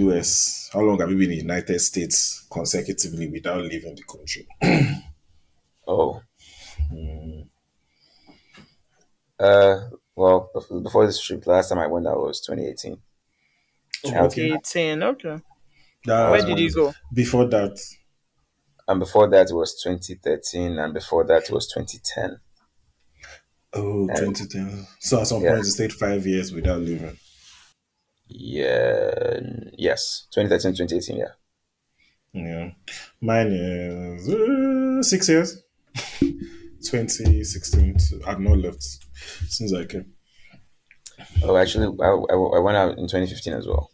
US? How long have you been in the United States consecutively without leaving the country? Oh, well, before this trip, last time I went out was 2018. Oh, okay. 2018. Okay. Where That's did Uh, you nice. go? Before that, and before that it was 2013, and before that it was 2010. oh, And 2010. So at some yeah, point, you stayed 5 years without leaving. yeah, yes, 2013, 2018. Yeah. Yeah. Mine is 6 years. 2016. I've not left since I came. Oh, actually, I went out in 2015 as well.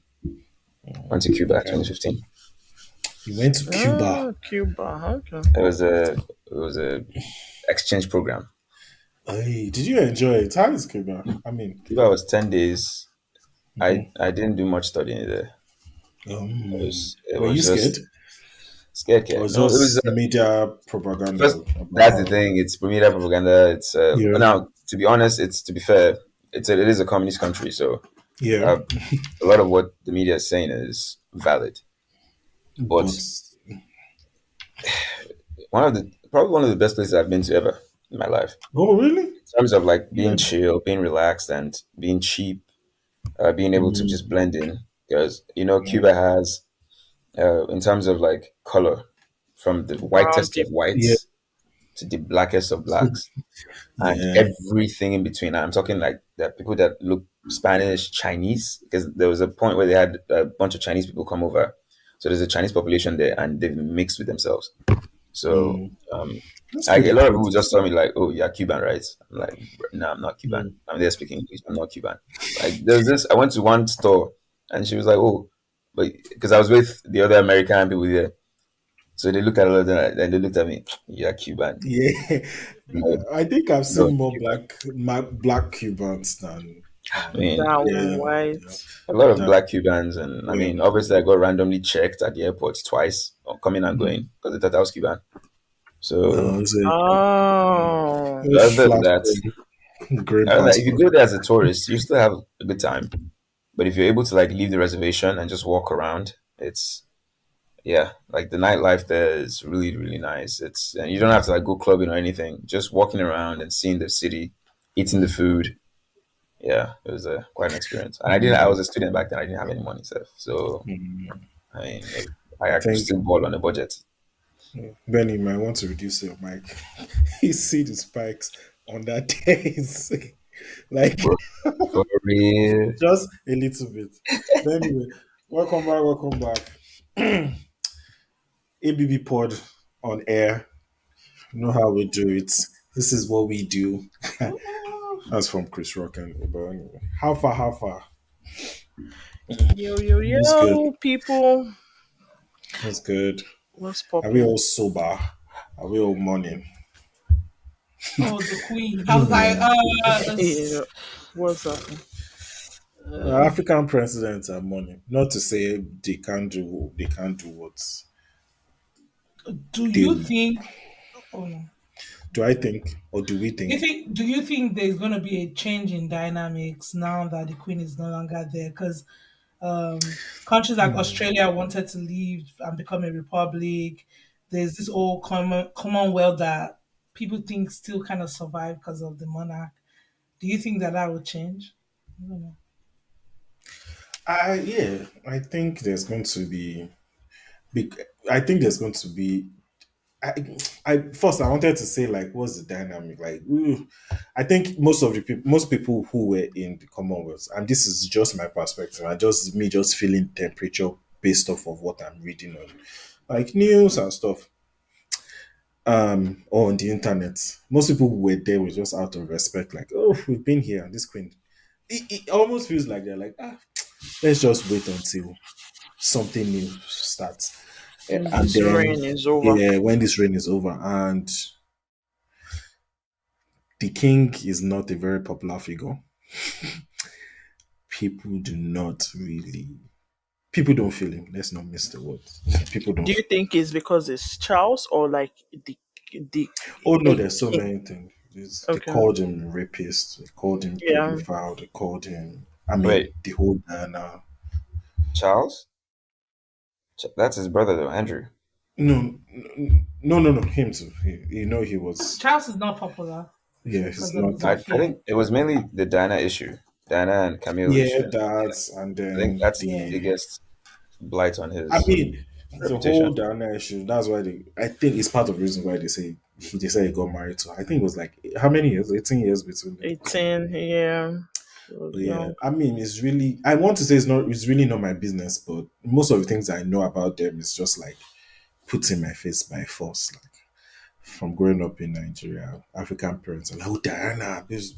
Went to Cuba Okay. 2015. You went to Cuba. Oh, Cuba. Okay. It was a exchange program. Hey, did you enjoy it? How is Cuba? I mean, Cuba was 10 days. I mhm. I didn't do much studying there. It um, was it were you was scared? just scared Or kid. was No, it was just media propaganda first. about That's the how? thing. It's media propaganda. It's Yeah. now to be honest. It's to be fair. It is a communist country, so Yeah. uh, a lot of what the media is saying is valid. But But probably one of the best places I've been to ever in my life, oh, really? in terms of like Yeah. being chill, being relaxed, and being cheap, being able to just Mm, blend in. Because Cuba mm. has, in terms of like color, from the Brown whitest of people. Yeah. whites to the blackest of blacks, and Yeah. everything in between. I'm talking like the people that look Spanish, Chinese, because there was a point where they had a bunch of Chinese people come over. So there's a Chinese population there, and they've mixed with themselves. So Mm. um, That's a pretty lot of cool people to just tell see. me like, "Oh, you're Cuban, right?" I'm like, "No, I'm not Cuban. Mm. I'm there speaking English. I'm not Cuban." Like there's this. I went to one store, and she was like, "Oh," but because I was with the other American people there, so they looked at all of them, and they looked at me. You're Cuban. Yeah. No, I think I've no, seen more Cuban. black Cubans than I mean, That yeah, white. a lot of than black Cubans, and I yeah. mean, obviously, I got randomly checked at the airport twice, coming and Mm. going, because they thought I was Cuban. So It's a Oh. other than flash that, green if you passport. go there as a tourist, you still have a good time. But if you're able to like leave the reservation and just walk around, it's yeah, like the nightlife there is really really nice. It's and you don't have to like go clubbing or anything. Just walking around and seeing the city, eating the food. Yeah, it was a quite an experience. And I didn't. I Mm. was a student back then. I didn't have any money, so Mm. I mean, I I could think still ball on a budget. Benny might want to reduce your mic. You see the spikes on that days. Like Bro, for real. just a little bit. But anyway, welcome back, welcome back. ABB pod on air. You know how we do it. This is what we do. That's from Chris Rock and but anyway. How far? Yo, yo, What's good? yo, people. What's good? What's Are we popping? all sober? Are we all morning? Oh, the queen. I was like, Yeah, what's happening? African presidents are morning. Not to say they can't do what do they you think? Oh no. do. I think or do we Do you think? think? Do you think there's going to be a change in dynamics now that the queen is no longer there? Because countries like Australia wanted to leave and become a republic. There's this old Commonwealth that people think still kind of survive because of the monarch. Do you think that that will change? I don't know. I think there's going to be big. I think there's going to be. I, I wanted to say like what's the dynamic like? I think most people who were in the Commonwealth, and this is just my perspective. I just me just feeling temperature based off of what I'm reading on like news and stuff or on the internet. Most people who were there were just out of respect, like, oh, we've been here, and this queen. It almost feels like they're like, let's just wait until something new starts. And This then, rain is over. yeah, when this reign is over, and the king is not a very popular figure, people do not really, people don't feel him. Let's not miss the word. People don't Do you feel. think it's because it's Charles or like the Oh no, a there's so king? many things. They Okay. called him rapist. They called him Yeah. pedophile. They called him. I mean, Wait, the whole Diana. Charles? That's his brother though, Andrew. No, him too. He was. Charles is not popular Yeah, he's because of not. his I affair. think it was mainly the Diana issue, Diana and Camille Yeah, issue. that and I think then that's the Yeah. biggest blight on I his mean, the whole reputation. Diana issue. That's why I think it's part of the reason why they say he got married to. I think it was like how many years? 18 years between them. 18, yeah. She was But yeah, young. I mean, it's really. I want to say it's not. It's really not my business. But most of the things I know about them is just like put in my face by force. Like from growing up in Nigeria, African parents are like, "Oh, Diana, this."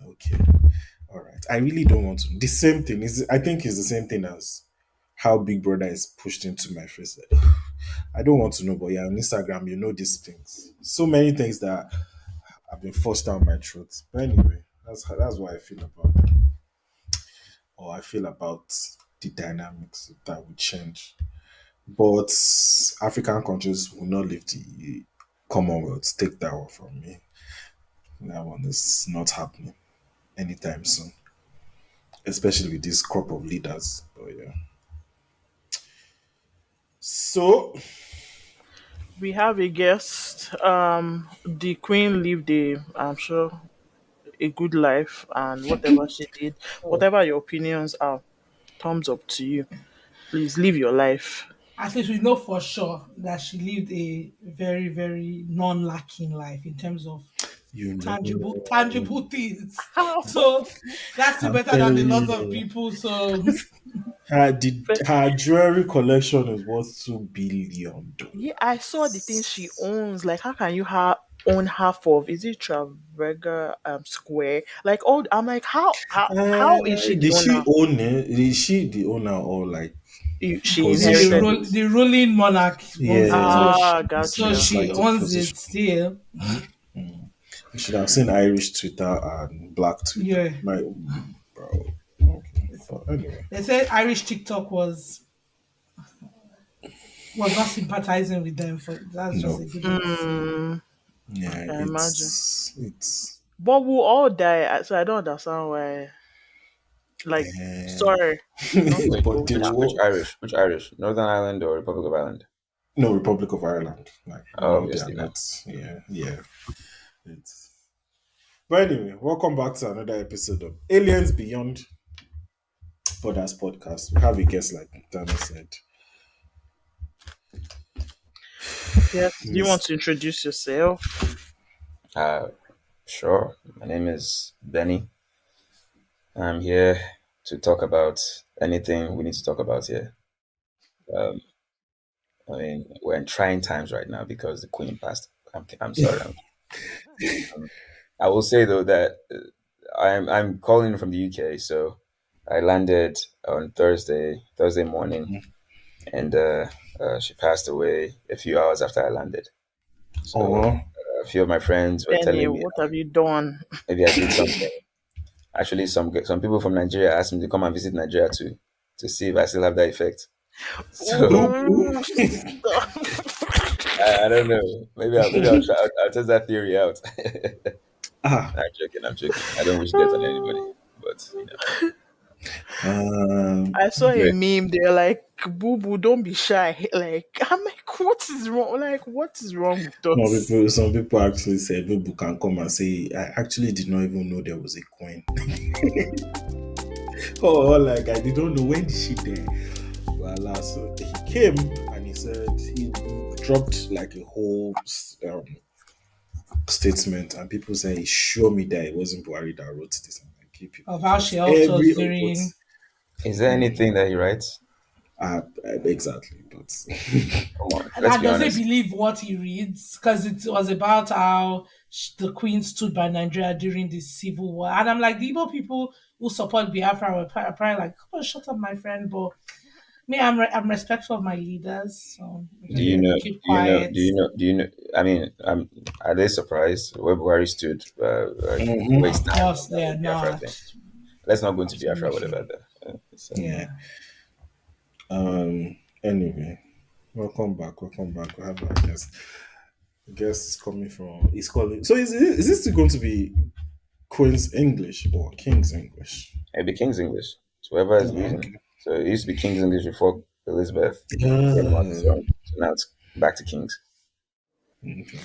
Okay, all right. I really don't want to. The same thing is. I think it's the same thing as how Big Brother is pushed into my face. I don't want to know, but yeah, on Instagram, you know these things. So many things that have been forced down my throat. But anyway, that's what I feel about them, or I feel about the dynamics that will change. But African countries will not leave the Commonwealth. Take that one from me. That one is not happening anytime soon, especially with this crop of leaders. But yeah. So We have a guest. The Queen lived I'm sure, a good life, and whatever she did, whatever your opinions are, thumbs up to you. Please live your life. At least we know for sure that she lived a very, very non-lacking life in terms of you never tangible know. things. How? So that's still I'm better than a telling lot of you. people. So Her jewelry collection is worth $2 billion. Yeah, I saw the thing she owns. Like, how can you own half of? Is it Trafalgar Square? Like, all I'm like, how is she the Did she owner? own it? Is she the owner or like She maybe inherited position? it. the ruling monarch owns it. Yeah, So Ah, she so gotcha. has she like the owns it position. still. You should have seen Irish Twitter and Black Twitter. Yeah. My bro. Okay. But anyway, They said Irish TikTok was not sympathizing with them for that's just a no. good way to say it. Hmm, I Yeah, can imagine. it's But we'll all die, so I don't understand why. Like, uh, sorry, not to Wait, but go the which far. which war. Irish? Which Irish? Northern Ireland or Republic of Ireland? No, Republic of Ireland. Like Oh, they are obviously no. not. Yeah, yeah. It's But anyway, welcome back to another episode of Aliens Beyond Borders podcast. We have a guest, like Dana said, Yes, do you want Miss. to introduce yourself? Uh, sure. My name is Benny. I'm here to talk about anything we need to talk about here. Um, I mean, we're in trying times right now because the Queen passed. I'm sorry. I will say though that I'm calling from the UK, so I landed on Thursday morning, and she passed away a few hours after I landed. So Oh, a few of my friends were Benny, telling me what have you done? maybe I did something. Actually, some people from Nigeria asked me to come and visit Nigeria to see if I still have that effect. So Ooh, stop. I don't know. Maybe I'll try. I'll test that theory out. ah, I'm joking. I'm joking. I don't wish death on anybody, but you know. um, I saw a Anyway, meme. They're like, "Boo boo, don't be shy." Like, I'm like, what is wrong? Like, what is wrong with us? some people actually said people can come and say, I actually did not even know there was a queen. Like I didn't know when did she die. Well, so he came and he said he dropped like a whole statement, and people say, "Show me that it wasn't Buhari that wrote this." And I give people Of how she just helped us every report. during is there anything that he writes? Exactly, but Come on, let's and be does he honest. believe what he reads? Because it was about how the Queen stood by Nigeria during the civil war, and I'm like, the Igbo people who support Biafra were probably like, "Come on, shut up, my friend." But me, I'm respectful of my leaders, so I'm Do just you yeah, gonna know? keep Do you know? quiet. Do you know? Do you know? I mean, are they surprised where Buhari stood? Like where he hmm Of stands course, on that they are whole Biafra thing. not. Let's not go into Biafra, Absolutely, whatever. yeah. yeah. Anyway, welcome back. Welcome back. We have our guest. The guest is coming from. He's calling. So is this still going to be Queen's English or King's English? It'd be King's English. It's whoever is Oh, leading. okay. So it used to be King's English before. Elizabeth came on the Uh, throne. So now it's back to kings. okay.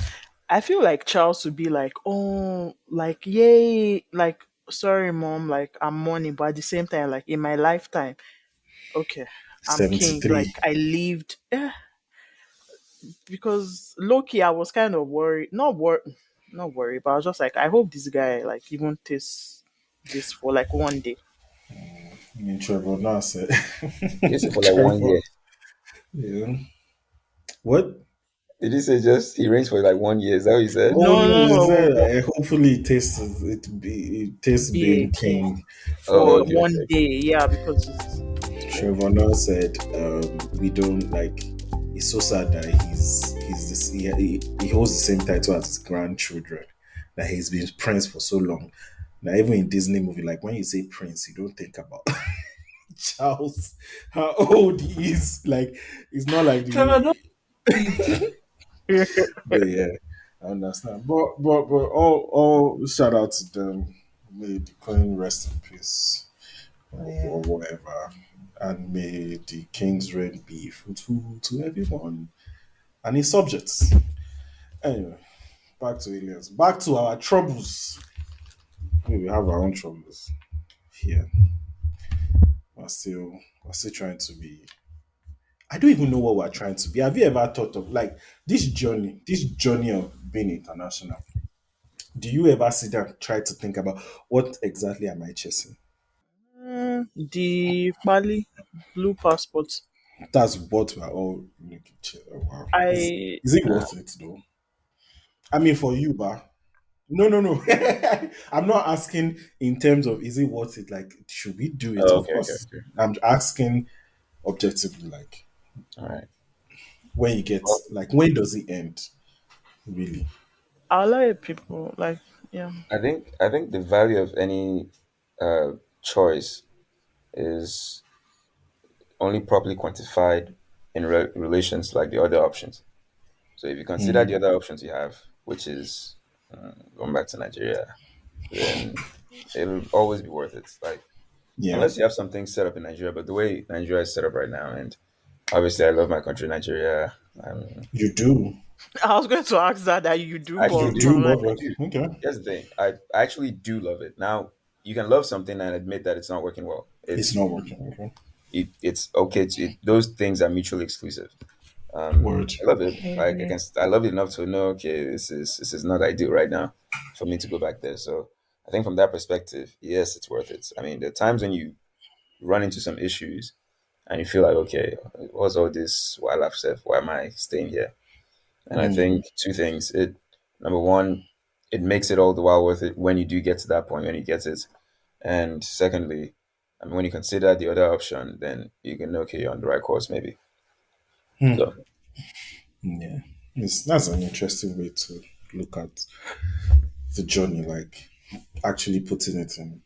I feel like Charles would be like, oh, like yay, like sorry, mom, like I'm mourning, but at the same time, like in my lifetime, okay, I'm king. 73. Like I lived, because Loki, I was kind of worried, not worried, but I was just like, I hope this guy like even tastes this for like one day. I mean, Trevor now said. Yes, for like one Trevor. year. Yeah. What? Did he say just he reigns for like 1 year? Is that what he said? Oh No, no, no, he no, said hopefully it tastes be a being king king Oh, for for okay, okay, one okay. day, yeah, because it's like Trevor Noah said, we don't like. It's so sad that he's this he holds the same title as his grandchildren. That he's been prince for so long. Now even in Disney movie, like when you say prince, you don't think about Charles, how old he is. Like it's not like Trevor, the. don't it. But yeah, I understand. But all shout out to them. May the queen rest in peace, Oh, or yeah. whatever. And may the king's reign be fruitful to everyone and his subjects. Anyway, back to aliens. Back to our troubles. We have our own troubles here. We're still trying to be. I don't even know what we're trying to be. Have you ever thought of like this journey of being international? Do you ever sit down and try to think about what exactly am I chasing? the Bali blue passport. That's what we're all looking to. Oh, wow. Is I is it Uh, worth it though? I mean, for you, but no, no, no. I'm not asking in terms of is it worth it. Like, should we do it? oh, Of okay, okay, course. okay. I'm asking objectively, like All right. when you get Well, like when does it end? Really? allow people like yeah. I think the value of any uh, choice is only properly quantified in relation to like the other options. So if you consider the Hmm. other options you have, which is going back to Nigeria, then it'll always be worth it. Like Yeah, unless you have something set up in Nigeria, but the way Nigeria is set up right now, and obviously I love my country, Nigeria. you do. I was going to ask that you do, I actually You but do. do I'm like, love I it. do. Okay. Here's the thing. I actually do love it. Now you can love something and admit that it's not working well. It's not working. Okay. It's okay. Those things are mutually exclusive. Word. I love it. I Like agree. I love it enough to know. Okay, this is not ideal right now for me to go back there. So I think from that perspective, yes, it's worth it. I mean, there are times when you run into some issues and you feel like, okay, what's all this? Why I've said? Why am I staying here? And I Hmm. think two things. It Number one, it makes it all the while worth it when you do get to that point when you get it. And secondly, I mean, when you consider the other option, then you can know, okay, you're on the right course, maybe. So Yeah. That's an interesting way to look at the journey, like actually putting it in,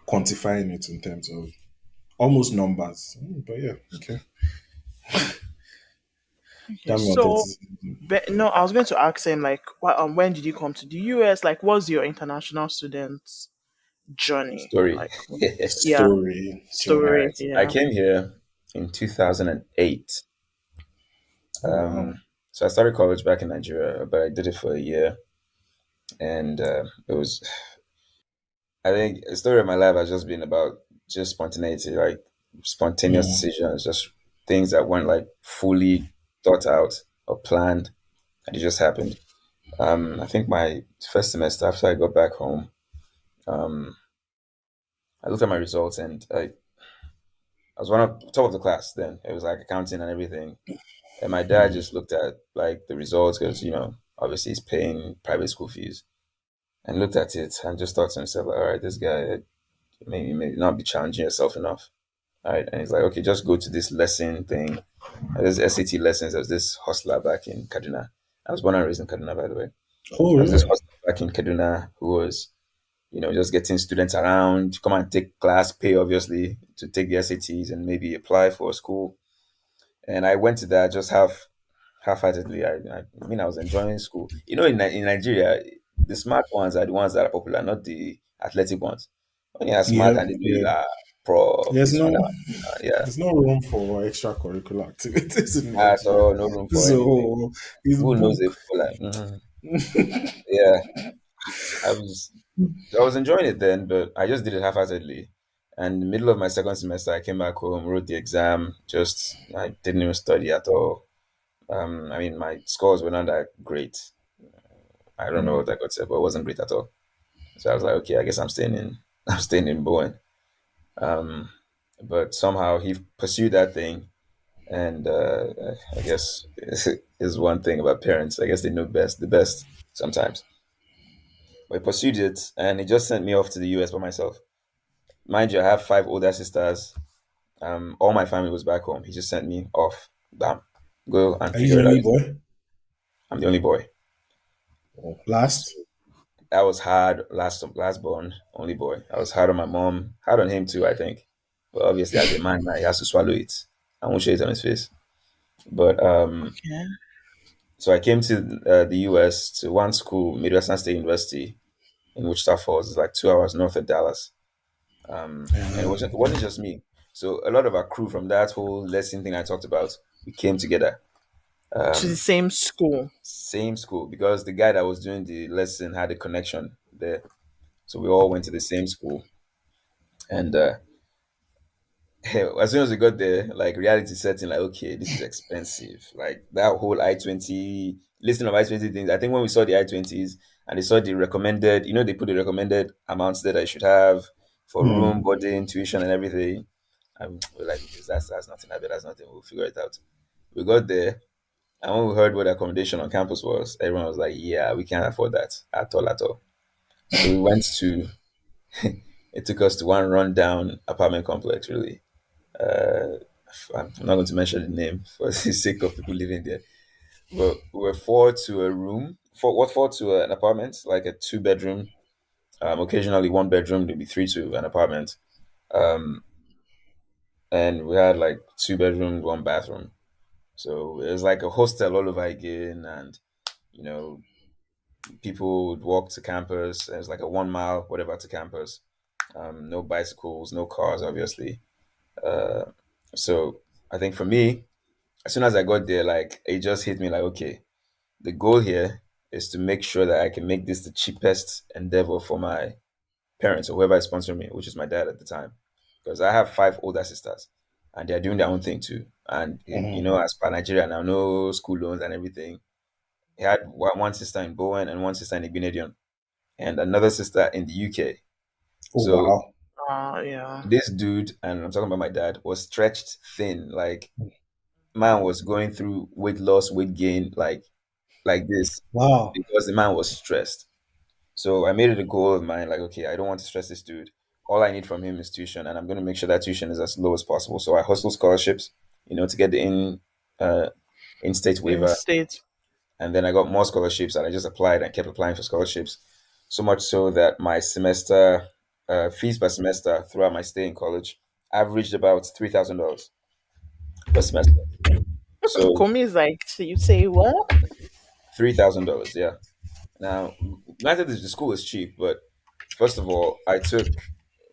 quantifying it in terms of almost numbers. But yeah, okay. okay, Damn wanted so to no, I was going to ask him like, when did you come to the US? Like, what's your international student journey? story. Like, yeah, story All journey. story, right. I yeah. came here in 2008. Oh wow. So I started college back in Nigeria, but I did it for a year. And it was, I think, the story of my life has just been about just spontaneity, like spontaneous Hmm. decisions, just things that weren't like fully thought out or planned. And it just happened. I think my first semester after I got back home, um, I looked at my results and I was one of top of the class then. It was like accounting and everything. And my dad Hmm. just looked at like the results because, obviously he's paying private school fees and looked at it and just thought to himself, like, all right, this guy, may not be challenging yourself enough. All right. And he's like, okay, just go to this lesson thing. And there's SAT lessons. There's this hustler back in Kaduna. I was born and raised in Kaduna, by the way. Oh There's this really? hustler back in Kaduna who was, just getting students around, come and take class, pay obviously to take the SATs and maybe apply for a school. And I went to that just half-heartedly. I mean, I was enjoying school. In Nigeria, the smart ones are the ones that are popular, not the athletic ones. When you are smart Yeah, and they do yeah. prof. There's He's no from that. Yeah. there's no room for extracurricular activities in So Nigeria. no room for anything. So his Who knows book. if like, yeah. I was I was enjoying it then, but I just did it half-heartedly. And in the middle of my second semester, I came back home, wrote the exam. Just I didn't even study at all. I mean, my scores were not that great. I don't know what I got to, but it wasn't great at all. So I was like, okay, I guess I'm staying in. I'm staying in Bowen. Um, but somehow he pursued that thing, and I guess is one thing about parents. I guess they know best, the best sometimes. But he pursued it, and he just sent me off to the US by myself. Mind you, I have five older sisters. All my family was back home. He just sent me off. Bam, go and Are you figure the it out only yourself. boy? I'm the only boy. Oh, last? That was hard. Last born, only boy. I was hard on my mom, hard on him too, I think. But obviously, as a man, now, he has to swallow it. I won't show it on his face. But Okay. so I came to the US to one school, Midwestern State University in Wichita Falls. It's like 2 hours north of Dallas. And it wasn't just me. So a lot of our crew from that whole lesson thing I talked about, we came together. To the Um, same school. Same school because the guy that was doing the lesson had a connection there. So we all went to the same school. And as soon as we got there, like reality setting, like, okay, this is expensive. Like that whole I-20, listing of I-20 things. I think when we saw the I-20s and they saw the recommended, they put the recommended amounts that I should have for room, Hmm. boarding, tuition, and everything. We're like, okay, that's nothing. I bet that's nothing. We'll figure it out. We got there, and when we heard what accommodation on campus was, everyone was like, yeah, we can't afford that at all, at all. So we went to, it took us to one rundown apartment complex, really. Uh, I'm not going to mention the name for the sake of people living there. But we were four to a room, four to an apartment, like a two-bedroom. Occasionally one bedroom, there'd be three to an apartment. Um, and we had like two bedrooms, one bathroom. So it was like a hostel all over again, and you know, people would walk to campus. It was like a 1 mile, whatever, to campus. No bicycles, no cars, obviously. Uh, so I think for me, as soon as I got there, like it just hit me like, okay, the goal here is to make sure that I can make this the cheapest endeavor for my parents or whoever is sponsoring me, which is my dad at the time, because I have five older sisters, and they're doing their own thing too. And as per Nigeria now, no school loans and everything. He had one sister in Bowen and one sister in Igbinedion, and another sister in the UK. Oh So wow. Yeah. this dude, and I'm talking about my dad, was stretched thin. Like man was going through weight loss, weight gain, like this, Wow. because the man was stressed. So I made it a goal of mine, like, okay, I don't want to stress this dude. All I need from him is tuition, and I'm going to make sure that tuition is as low as possible. So I hustle scholarships, to get the uh, in-state In waiver, state. and then I got more scholarships, and I just applied and kept applying for scholarships. So much so that my semester fees per semester throughout my stay in college averaged about $3,000 per semester. So Komi is like, so you say what? $3,000, yeah. Now, granted, the school is cheap, but first of all,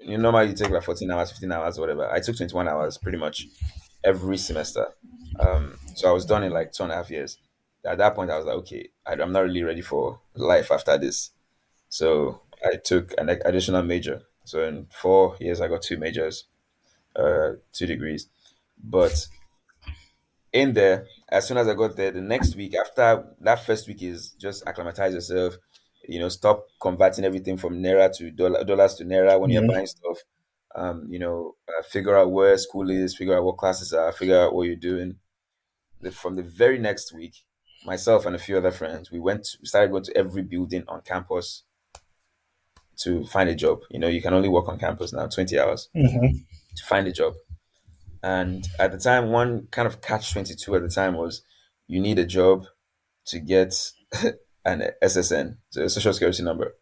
normally you take like 14 hours, 15 hours, whatever. I took 21 hours pretty much every semester. So I was done in like 2.5 years. At that point, I was like, okay, I'm not really ready for life after this. So I took an additional major. So in 4 years, I got two majors, 2 degrees. But in there, as soon as I got there, the next week after that first week is just acclimatize yourself, stop converting everything from naira to dollars to naira when you're Mhm. buying stuff. Figure out where school is, figure out what classes are, figure out what you're doing. From the very next week, myself and a few other friends, we started going to every building on campus to find a job. You can only work on campus now, 20 hours Mhm. to find a job. And at the time, one kind of catch 22 at the time was you need a job to get an SSN, so a social security number,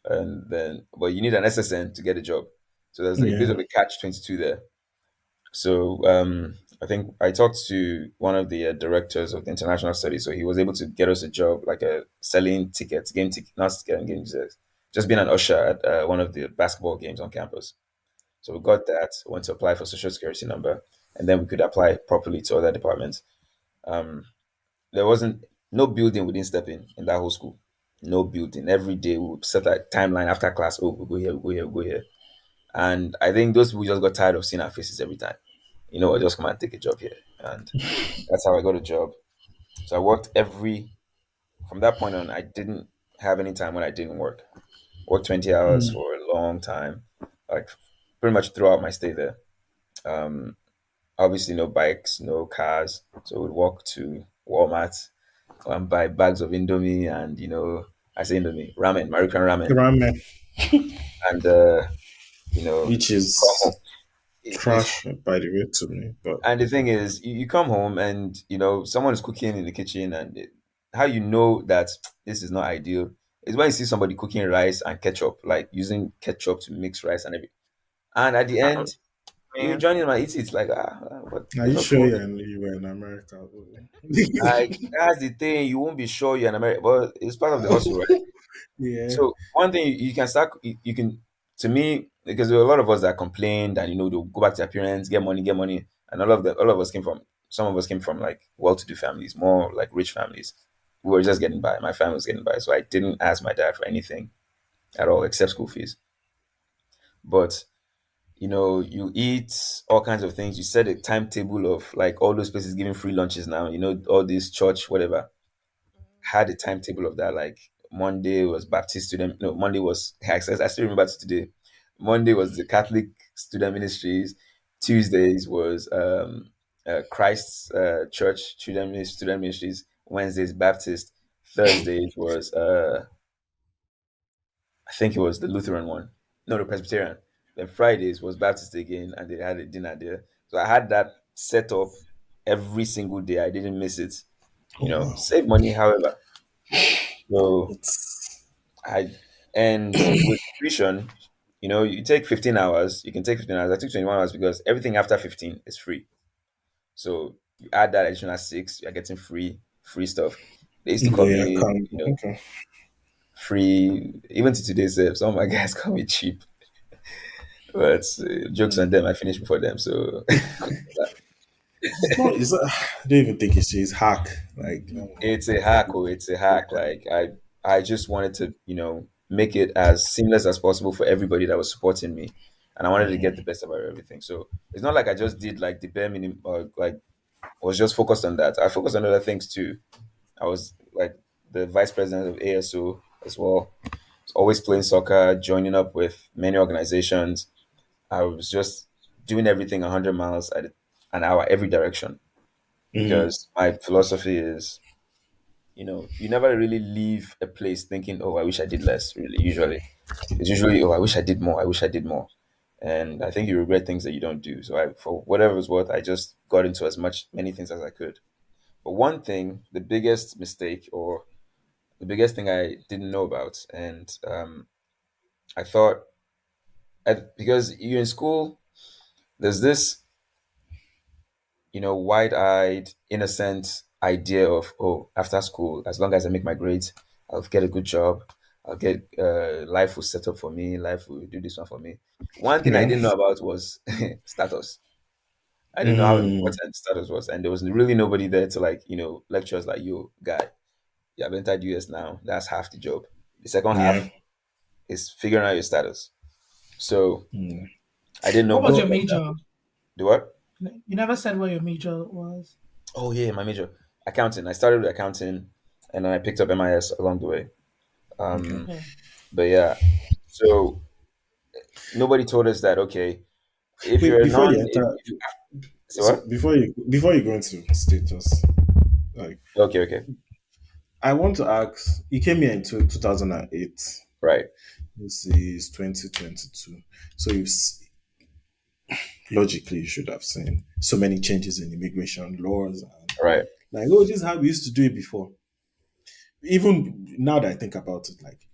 and then but you need an SSN to get a job. So there's a bit Yeah. of a catch 22 there. So I think I talked to one of the directors of the international studies, so he was able to get us a job, like a selling tickets, not getting games, just being an usher at one of the basketball games on campus. So we got that, went to apply for social security number, and then we could apply properly to other departments. Um, there wasn't no building we didn't step in that whole school. No building. Every day we would set a timeline after class. Oh, we go here, we go here, we go here. And I think those people just got tired of seeing our faces every time. You know, just come and take a job here. And that's how I got a job. So I worked from that point on, I didn't have any time when I didn't work. Worked 20 hours Mm. for a long time, like pretty much throughout my stay there. Um, Obviously, no bikes, no cars. So we'd walk to Walmart and buy bags of Indomie and, I say Indomie, ramen, American ramen. Ramen, And, which come home. is trash, by the way, to me. But And the thing is, you come home and someone is cooking in the kitchen, and how you know that this is not ideal is when you see somebody cooking rice and ketchup, like using ketchup to mix rice and everything. And at the I end, you mean, join in and eat it like but are there's you no sure food. you were in America? Like that's the thing, you won't be sure you're an American, but it's part of the hustle, right? Yeah. So one thing you can start, you can, to me, because there were a lot of us that complained, and they'll go back to their parents, get money, and all of us came from, some of us came from like well-to-do families, more like rich families. We were just getting by. My family was getting by, so I didn't ask my dad for anything at all except school fees. But you eat all kinds of things. You set a timetable of like all those places giving free lunches now. All this church, whatever, had a timetable of that. Like Monday was Baptist student. No, Monday was Access. I still remember to today. Monday was the Catholic Student Ministries. Tuesdays was Christ's Church Student Ministries. Wednesdays Baptist. Thursdays was I think it was the Lutheran one. No, the Presbyterian. Then Fridays was Baptist again, and they had a dinner there. So I had that set up every single day. I didn't miss it. Oh wow. Save money, however. So It's I and with tuition, you take 15 hours. You can take 15 hours. I took 21 hours because everything after 15 is free. So you add that additional six, you're getting free stuff. They used to call yeah, me, come. Okay. free. Even to today's some of my guys call me cheap. But jokes on them, I finished before them. So It's not. It's. I don't even think it's hack. Like no. it's a hack. Oh, it's a hack. Like I just wanted to, make it as seamless as possible for everybody that was supporting me, and I wanted to get the best about everything. So it's not like I just did like the bare minimum, or like was just focused on that. I focused on other things too. I was like the vice president of ASO as well. Always playing soccer, joining up with many organizations. I was just doing everything 100 miles at an hour every direction, Mm-hmm. because my philosophy is, you never really leave a place thinking, oh, I wish I did less, really. Usually, it's usually, oh, I wish I did more. I wish I did more. And I think you regret things that you don't do. So for whatever it was worth, I just got into many things as I could. But one thing, the biggest mistake, or the biggest thing I didn't know about, and I thought, because you're in school, there's this wide-eyed, innocent idea of, oh, after school, as long as I make my grades, I'll get a good job. I'll get life will set up for me. Life will do this one for me. One thing I Yeah. didn't know about was status. I didn't know how Mm, important status was, and there was really nobody there to like lecture us like, "You guy, you have entered US now. That's half the job. The second yeah. half is figuring out your status." So Mm. I didn't know What was much But your about that. major? Do what? You never said what your major was. Oh yeah, my major, accounting. I started with accounting, and then I picked up MIS along the way. okay. Um, Okay. but yeah, so nobody told us that. Okay, if Wait, you're a before non, you enter, if you, so so what? before you go into status, like Okay, okay, I want to ask, you came here in 2008. right, This is 2022. So logically you should have seen so many changes in immigration laws and right. like, oh, this is how we used to do it before. Even now that I think about it, like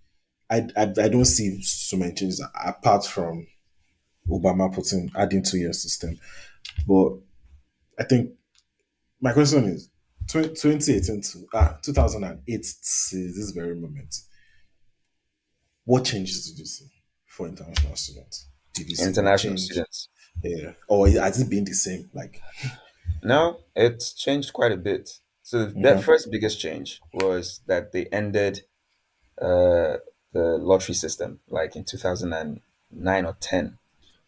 I don't see so many changes apart from Obama adding 2 years system. But I think my question is 2018 to 2008 to this very moment. What changes did you see for international students? Did you see any International change? students. Yeah, or has it been the same? Like, No, it's changed quite a bit. So that okay. first biggest change was that they ended uh, the lottery system, like in 2009 or 10.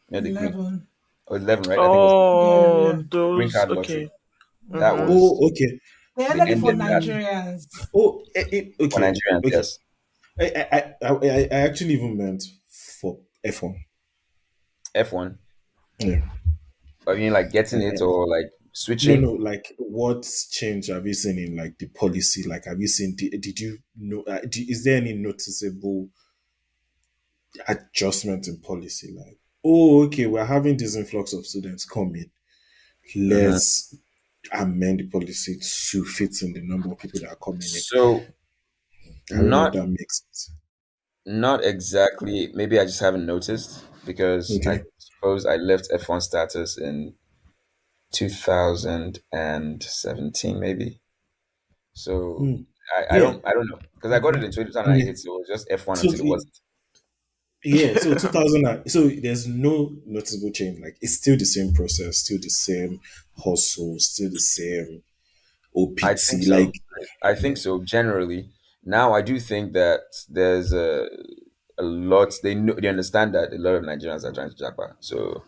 You know, the green 11. or 11, right? I think it was Yeah, Oh, yeah. green those card lottery. okay. That Mm-hmm. was Oh, okay. They they ended it for ended that Mm, Nigerians. oh, for okay, Nigerians. okay. Yes, I actually even meant for F1. F1. Yeah. I mean, like getting it Uh, or like no, switching. no. Like, what change have you seen in like the policy? Like, have you seen? Did you know? Is there any noticeable adjustment in policy? Like, oh, okay, we're having this influx of students coming. Mhm. Let's amend the policy to fit in the number of people that are coming in. So I don't know if not that makes sense. not exactly. Maybe I just haven't noticed because I Okay. suppose I left F1 status in 2017, maybe. So Hmm. I don't Yeah. I don't know because I got it in Yeah. 2008, so it was just F1 So until it wasn't. yeah, so 2000 so there's no noticeable change. Like, it's still the same process, still the same hustle, still the same I think OPT. Like, so. I think so. Generally, now I do think that there's a lot. They understand that a lot of Nigerians are trying to japa. So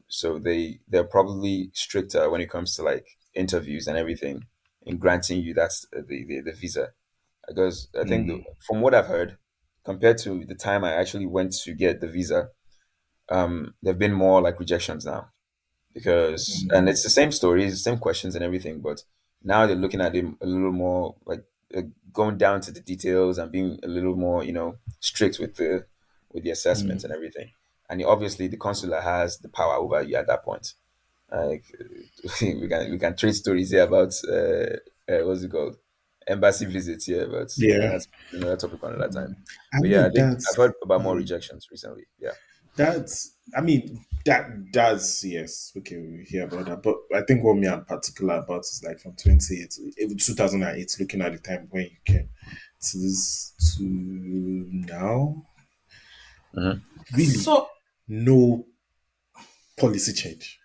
so they're probably stricter when it comes to like interviews and everything in granting you that's the visa. Because I think mm, from what I've heard, compared to the time I actually went to get the visa, there've been more like rejections now because and it's the same stories, the same questions and everything, but now they're looking at it a little more like uh, going down to the details and being a little more strict with the assessments mm, and everything. And obviously, the consular has the power over you at that point. Like we can trade stories here about what's it called embassy visits here, but yeah. that's another topic on another time. I But yeah, I mean, think I've heard about more mm, rejections recently. Yeah. I mean, that does, yes. Okay, we hear about that. But I think what me I'm particular about is like from 28, even 2008, looking at the time when you came to this to now, Hmm. really So, no policy change.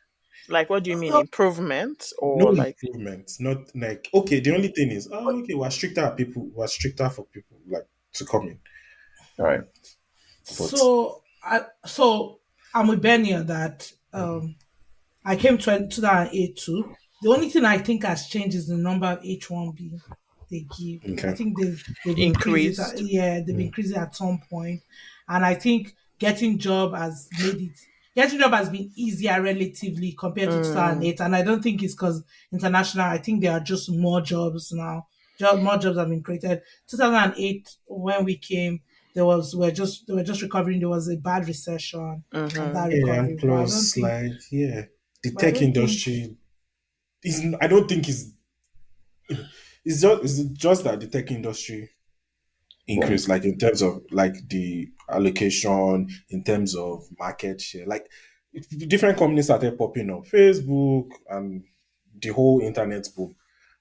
Like, what do you mean uh, improvement No or like? improvement. Not like, okay, the only thing is, oh, okay, we're stricter for people like to come in. All right. But so I'm with Benny on that. I came to 2008 too. The only thing I think has changed is the number of H1B they give. I okay. think they've increased it. Increased. Yeah, they've Mm, increased it at some point, and I think getting job has been easier relatively compared to Mm, 2008. And I don't think it's because international. I think there are just more jobs now. More jobs have been created. 2008 when we came, they were just recovering. There was a bad recession and mm-hmm. that yeah, recovery, and plus, like, yeah, the but I tech don't think industry is. I don't think it's just that the tech industry increase, Boomed. like in terms of like the allocation, in terms of market share, like different companies started popping up, Facebook and the whole internet boom.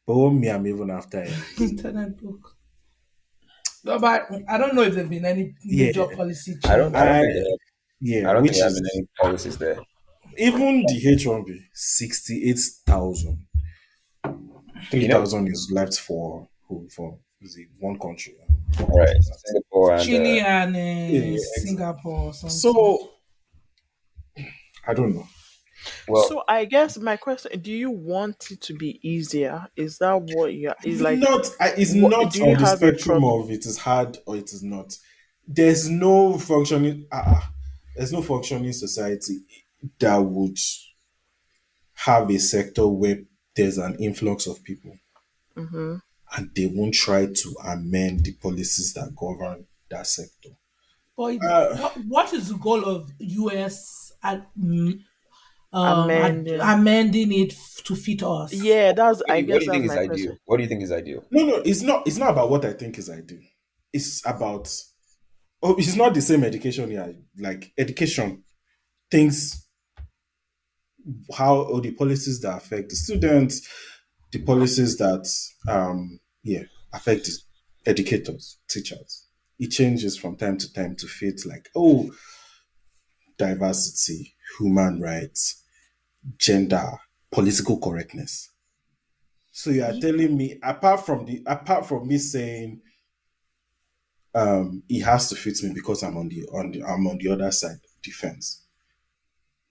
But what me, I'm even after is, internet book. No, but I don't know if there's been any major yeah, policy I don't. I don't I changes. think they have. I yeah, don't think which they have is any policies there. even the H1B 68,000, three You know, thousand is left for who, for is it one country, one right? country. That's Singapore and Chile and yeah, exactly. Singapore or something. So I don't know. well, So I guess my question: do you want it to be easier? Is that what you is like? It's What not do you on the have a spectrum problem? of it is hard or it is not. There's no functioning. There's no functioning society that would have a sector where there's an influx of people Mm-hmm. and they won't try to amend the policies that govern that sector. But Uh, what is the goal of US Amending. amending it to fit us? Yeah, that's. I what do guess you that's think is my question. ideal? What do you think is ideal? no, no, it's not. It's not about what I think is ideal. It's about. Oh, it's not the same education. Yeah, like education things, how or the policies that affect the students, the policies that yeah affect the educators, teachers. It changes from time to time to fit like, oh, diversity, human rights, gender, political correctness. So you are Ye- telling me, apart from me saying it has to fit me because I'm on the other side, defense.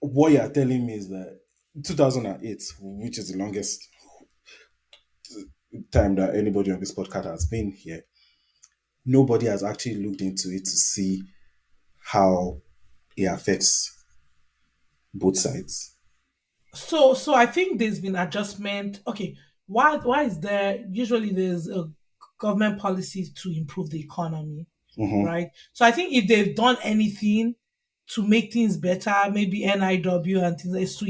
What you are telling me is that 2008, which is the longest time that anybody on this podcast has been here, nobody has actually looked into it to see how it affects both sides. so I think there's been adjustment. Okay, why is there usually there's a government policies to improve the economy, Hmm. right? So I think if they've done anything to make things better, maybe NIW and things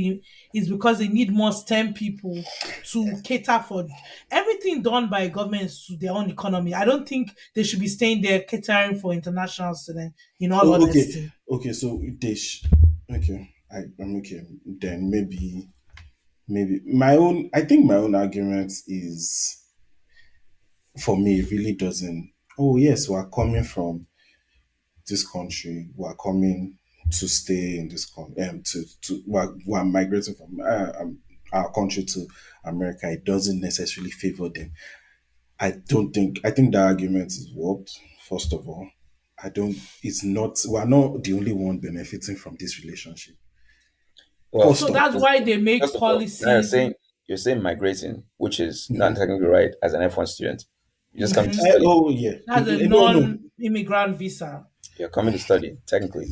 is because they need more STEM people to cater for everything done by governments to their own economy. I don't think they should be staying there catering for international students, in all Oh, okay, honesty. okay. So okay, I'm okay. Then maybe my own. I think my own argument is for me. It really doesn't. Oh yes, we're coming from this country. We're coming to stay in this country. We're migrating from our country to America. It doesn't necessarily favor them. I don't think. I think the argument is warped. First of all, I don't. It's not. We're not the only one benefiting from this relationship. Well, First So of that's all. why they make first of all, now policies. you're saying migrating, which is not Mhm. technically right as an F1 student. You're just coming to Mhm. study. Oh yeah. That's a No, no. non-immigrant visa, You're coming to study, technically.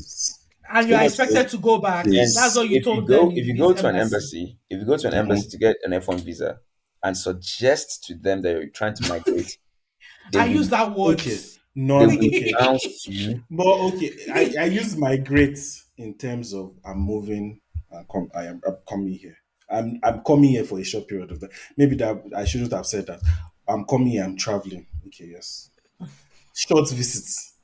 and you are Students go, expected to go back. That's Please. what you told them in if the you go visa to an embassy. embassy, if you go to an embassy Mhm. to get an F1 visa and suggest to them that you're trying to migrate, they I will use that word. Okay. they Non. will Okay. denounce you. But okay, I use my great in terms of I'm moving. I'm coming here. I'm coming here for a short period of time. Maybe that I shouldn't have said that. I'm coming here. I'm traveling. Okay. Yes. Short visits.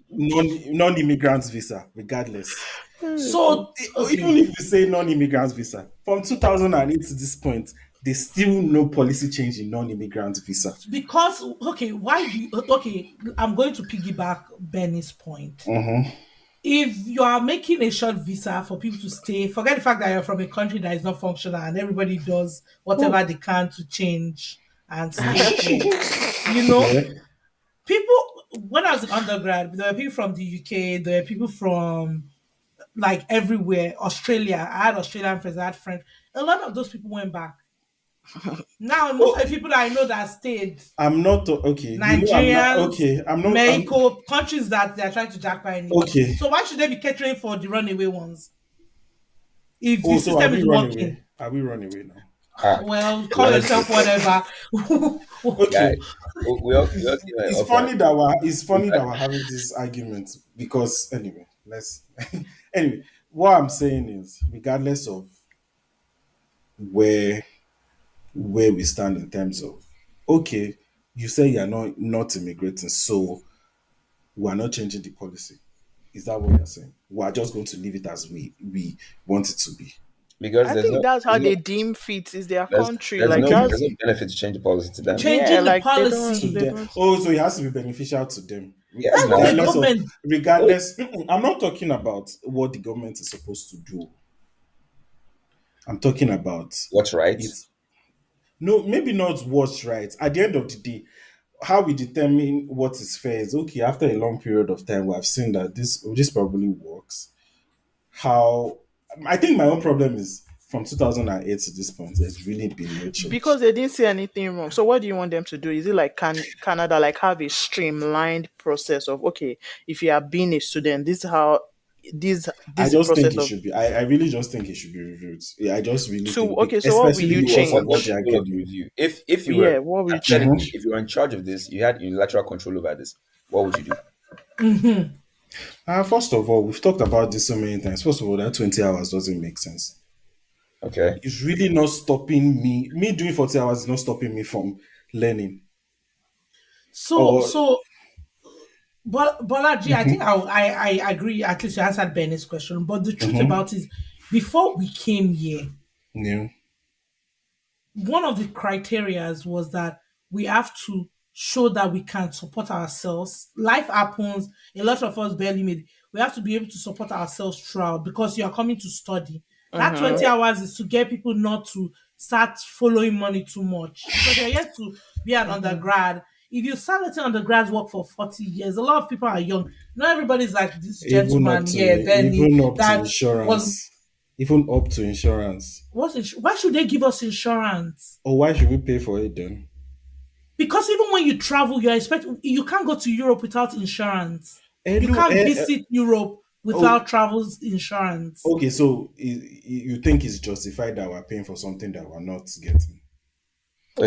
Non-immigrants visa, regardless. So Even okay, if we say non-immigrants visa, from 2008 to this point, there's still no policy change in non-immigrant visa. because okay, why do you, okay? I'm going to piggyback Benny's point. Mm-hmm. If you are making a short visa for people to stay, forget the fact that you're from a country that is not functional and everybody does Who? whatever they can to change and stay here. You know, Yeah. people. When I was in undergrad, there were people from the UK, there were people from like everywhere. Australia, I had Australian friends, I had French. A lot of those people went back. Now, most Oh, of the people that I know that stayed, I'm not okay. You know, I'm not Nigerians, okay. I'm not. I'm Mexico, countries that they are trying to jack by anyway. okay. So why should they be catering for the runaway ones if the Oh, so are system we is running working? away? Are we running away now? Ah, Well, to be call honest with yourself you, whatever. guy, Okay. we all came It's up and funny that we're having this argument because anyway, let's anyway. What I'm saying is, regardless of where where we stand in terms of okay, you say you're not immigrating, so we're not changing the policy. Is that what you're saying? We're just going to leave it as we want it to be. because I think that's how there's no they deem fit is their there's country. there's Like no Okay. that's there's no benefit to change the policy to them. yeah, Changing the like To they policy. them. don't. Oh, so it has to be beneficial to them, Yes, That's now. what the regardless of government. regardless. I'm not talking about what the government is supposed to do. I'm talking about What's right? it. No, maybe not what's right. At the end of the day, how we determine what is fair is okay. After a long period of time, we have seen that this probably works. How I think my own problem is from 2008 to this point, there's really been no change. Because they didn't see anything wrong. So what do you want them to do? Is it like Canada like have a streamlined process of okay, if you are being a student, this is how I this is the just think process it of should be. I really just think it should be reviewed. Yeah, I just really to think, okay, so what will especially you Review because also of what what's they change? the are goal of the getting. review? If you were Yeah, what will you hypothetically, change? if you were in charge of this, you had unilateral control over this, what would you do? First of all, we've talked about this so many times. First of all, that 20 hours doesn't make sense. Okay. It's really not stopping me. Me doing 40 hours is not stopping me from learning. So Or so Bolaji, I think Mhm, I agree. At least you answered Benny's question. But the truth mhm, about it is, before we came here, yeah. one of the criterias was that we have to show that we can support ourselves. Life happens. A lot of us barely made. we have to be able to support ourselves throughout because you are coming to study. That 20 Right. hours is to get people not to start following money too much because you're yet to be an undergrad. If you start letting undergrads work for 40 years, a lot of people are young. Not everybody's like this gentleman here, Benny, even up to that was insurance, even up to insurance. why should they give us insurance? Or why should we pay for it then? Because even when you travel, you can't go to Europe without insurance. You No, can't visit Europe oh, without travel insurance. okay. So you think it's justified that we're paying for something that we're not getting?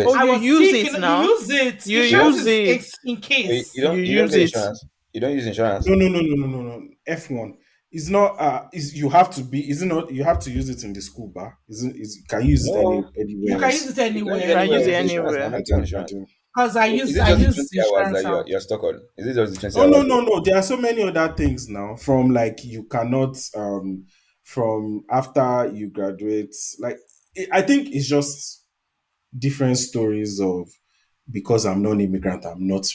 Oh, Wait, I you was use sick. it You now. use it. You Insurance use is it. in you case. You don't use get it. insurance. You don't use insurance. No, no, no, no, no, no, no. F1 is not. Is you have to be? Is it not? You have to use it in the school bar. Isn't? Is Can you use it No, You anywhere can use else? it you can use You it anywhere. can anywhere use it with insurance. anywhere. I'm not I insurance. don't. Because So is it I just the use 20 hours insurance that out. you're stuck on? Is it just the 20 Oh no, hours? no, no. There are so many other things now. From like you cannot from after you graduate. Like I think it's just different stories of because I'm non-immigrant, I'm not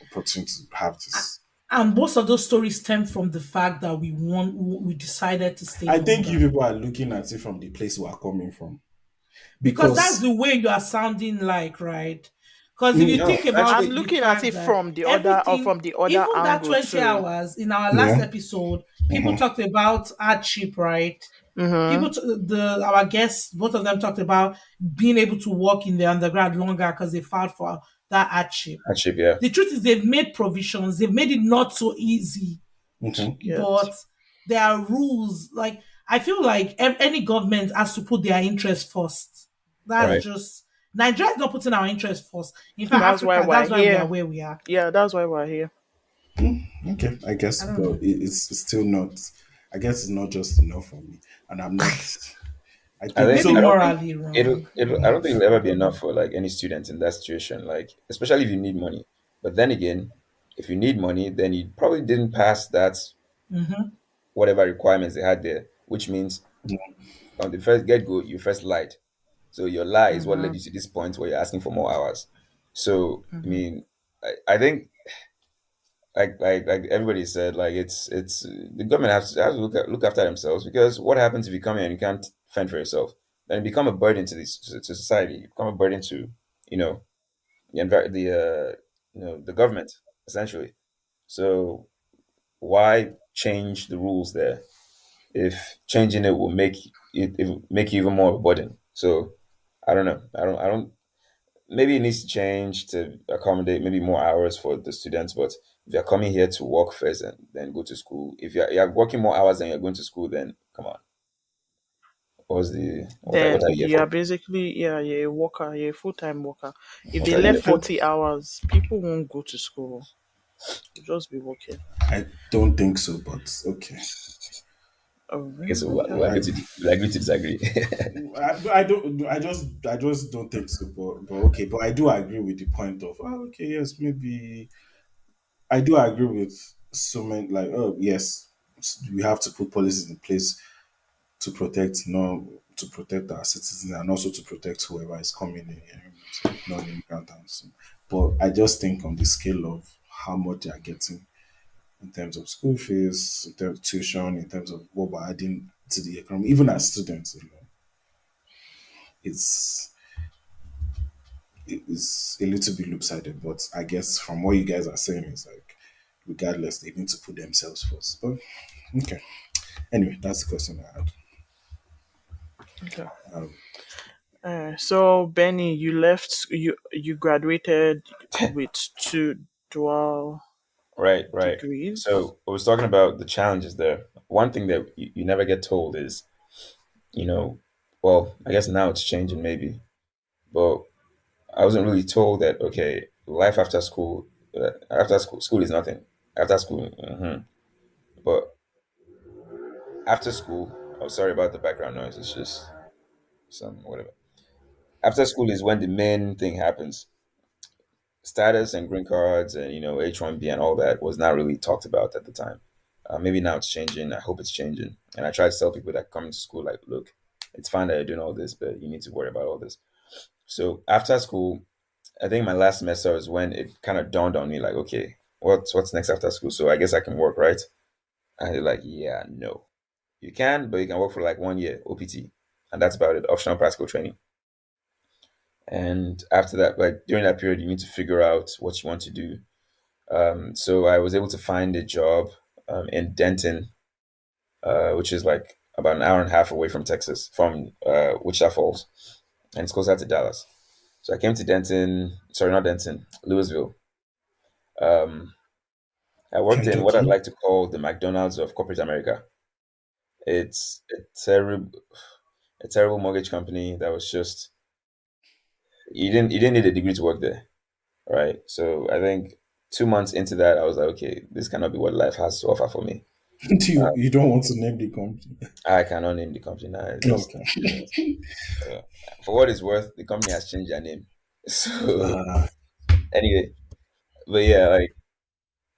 opportunity to have this. And most of those stories stem from the fact that we decided to stay I think you longer. people are looking at it from the place we are coming from Because that's because the way you are sounding like, right? Because if you mm, No, think about I'm actually, it, the looking at fact it that from the other or everything, from the other even that angle 20 too. hours in our last yeah, episode, people mhm, talked about hardship, right? Mm-hmm. Our guests, both of them talked about being able to work in the undergrad longer because they filed for that hardship. actually, yeah. The truth is, they've made provisions, they've made it not so easy, okay. Get. but there are rules. Like, I feel like any government has to put their interest first. That's Right. just Nigeria is not putting our interest first. In fact, That's why Africa, we're that's why we are here. where we are. Yeah, that's why we're here. Okay, I guess, I don't but know. it's still not. I guess it's not just enough for me, and I'm not. I I think think Maybe I so. don't think morally it'll wrong. it'll I don't think it'll ever be enough for like any student in that situation. Like especially if you need money. But then again, if you need money, then you probably didn't pass that Hmm. whatever requirements they had there, which means on the first get go you first lied. So your lie is what led you to this point where you're asking for more hours. So I mean, I think like everybody said, like it's the government has to look after themselves because what happens if you come here and you can't fend for yourself? Then you become a burden to this to society. You become a burden to you know the government essentially. So why change the rules there if changing it will it will make you even more of a burden? So I don't know. I don't maybe it needs to change to accommodate maybe more hours for the students. But if you're coming here to work first and then go to school, if you're working more hours than you're going to school, then come on, what are Then you here you're for? basically you're a worker, you're a full time worker. If What they are you left here for? 40 hours, people won't go to school. They'll just be working. I don't think so, but okay. Oh, Okay, so okay. we'll agree to disagree. I don't. I just don't think so. But okay. But I do agree with the point of. Oh, okay. Yes, maybe I do agree with so many. Like, oh, yes, we have to put policies in place to protect, to protect our citizens and also to protect whoever is coming in here, non-immigrant and so. But I just think on the scale of how much they are getting in terms of school fees, in terms of tuition, in terms of what we're adding to the economy, even as students, it's it's a little bit lopsided. But I guess from what you guys are saying, is like regardless, they need to put themselves first. But okay. Anyway, that's the question I had. Okay. Um, So Benny, you graduated with two dual Right, right. degrees. So I was talking about the challenges there. One thing that you never get told is, you know, well, I guess now it's changing maybe, but I wasn't really told that okay, life after school is nothing. After school, but after school, oh sorry about the background noise. It's just some whatever. After school is when the main thing happens. Status and green cards and H1B and all that was not really talked about at the time. Maybe now it's changing. I hope it's changing. And I try to tell people that come to school like, look, it's fine that you're doing all this, but you need to worry about all this. So after school, I think my last semester was when it kind of dawned on me like, okay, what's next after school? So I guess I can work, right? And they're like, yeah, no. You can, but you can work for like 1 year OPT. And that's about it, optional practical training. And after that, like during that period, you need to figure out what you want to do. So I was able to find a job in Denton, which is like about an hour and a half away from Texas, from Wichita Falls, and it's closer to Dallas. So I came to Denton, sorry, not Denton, Louisville. Um, I worked in what I'd Kentucky. like to call the McDonald's of corporate America. It's a terrible mortgage company that was just you didn't need a degree to work there, right? So I think 2 months into that, I was like, okay, this cannot be what life has to offer for me. You don't want to name the company. I cannot name the company now. It's just Okay. uh, for what it's worth, the company has changed their name. So Uh, anyway, but yeah, like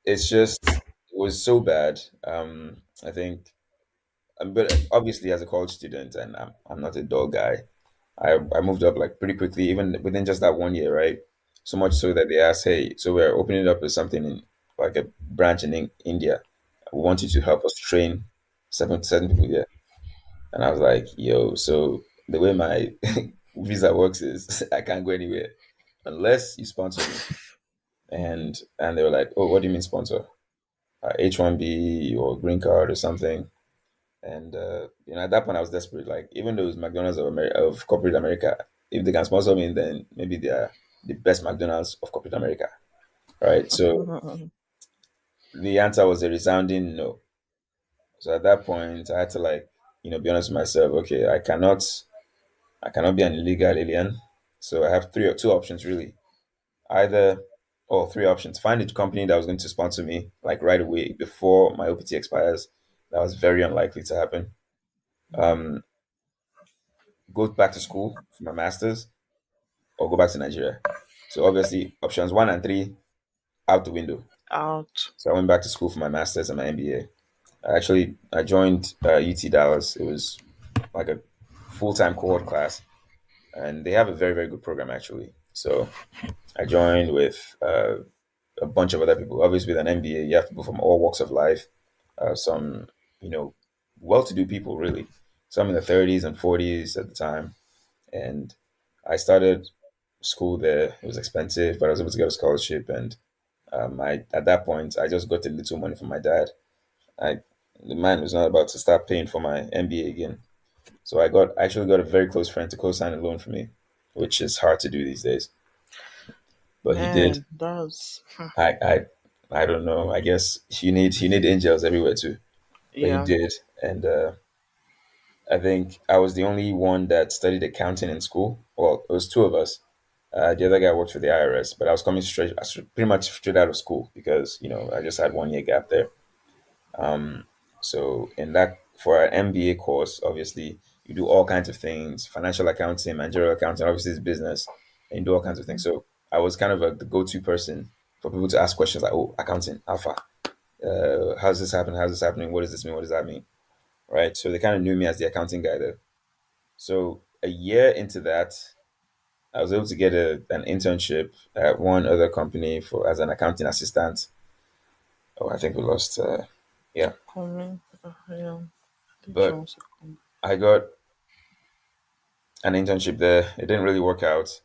it's just it was so bad. I think, but obviously as a college student, and I'm not a dog guy. I moved up like pretty quickly, even within just that 1 year, right? So much so that they asked, hey, so we're opening it up as something in like a branch in India. We want you to help us train seven people here. And I was like, yo, so the way my visa works is I can't go anywhere unless you sponsor me. And they were like, oh, what do you mean sponsor? H1B or green card or something. And at that point, I was desperate. Like, even though it's McDonald's of corporate America, if they can sponsor me, then maybe they are the best McDonald's of corporate America, right? So the answer was a resounding no. So at that point, I had to like, be honest with myself. Okay, I cannot be an illegal alien. So I have two options really. Either, or three options: find a company that was going to sponsor me like right away before my OPT expires. That was very unlikely to happen. Um, go back to school for my masters or go back to Nigeria. So obviously, options one and three out the window. Out. So I went back to school for my masters and my MBA. I joined UT Dallas. It was like a full time cohort class, and they have a very very good program actually. So I joined with a bunch of other people. Obviously, with an MBA, you have people from all walks of life. Some well-to-do people really. Some in the 30s and 40s at the time, and I started school there. It was expensive, but I was able to get a scholarship. And I at that point, I just got a little money from my dad. I The man was not about to start paying for my MBA again. So I actually got a very close friend to co-sign a loan for me, which is hard to do these days. But he did. Man, that's I I I don't know. I guess you need angels everywhere too. But he yeah, did, and I think I was the only one that studied accounting in school. Well, it was two of us. The other guy worked for the IRS, but I was coming pretty much straight out of school because I just had 1 year gap there. So in that for an MBA course, obviously you do all kinds of things: financial accounting, managerial accounting, obviously it's business, and you do all kinds of things. So I was kind of the go-to person for people to ask questions like, "Oh, accounting, alpha, how's this happen? How's this happening? What does this mean? What does that mean?" Right. So they kind of knew me as the accounting guy there. So a year into that, I was able to get an internship at one other company for as an accounting assistant. Oh, I think we lost. Yeah, coming. Yeah, give me but 1 second. I got an internship there. It didn't really work out.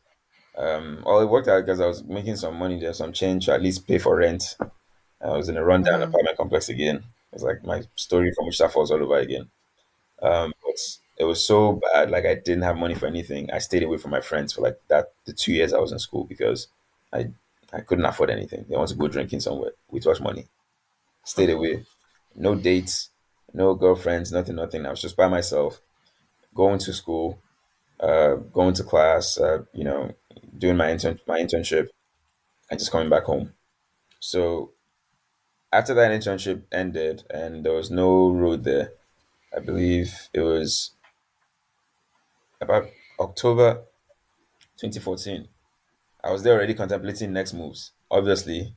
Well, it worked out because I was making some money there, some change to at least pay for rent. I was in a rundown apartment complex again. It's like my story from which that falls all over again. But it was so bad. Like I didn't have money for anything. I stayed away from my friends for like the 2 years I was in school because I I couldn't afford anything. They want to go drinking somewhere with too much money. Stayed away. No dates, no girlfriends, nothing, nothing. I was just by myself, going to school, going to class, doing my internship and just coming back home. So after that internship ended and there was no road there, I believe it was about October 2014. I was there already contemplating next moves. Obviously,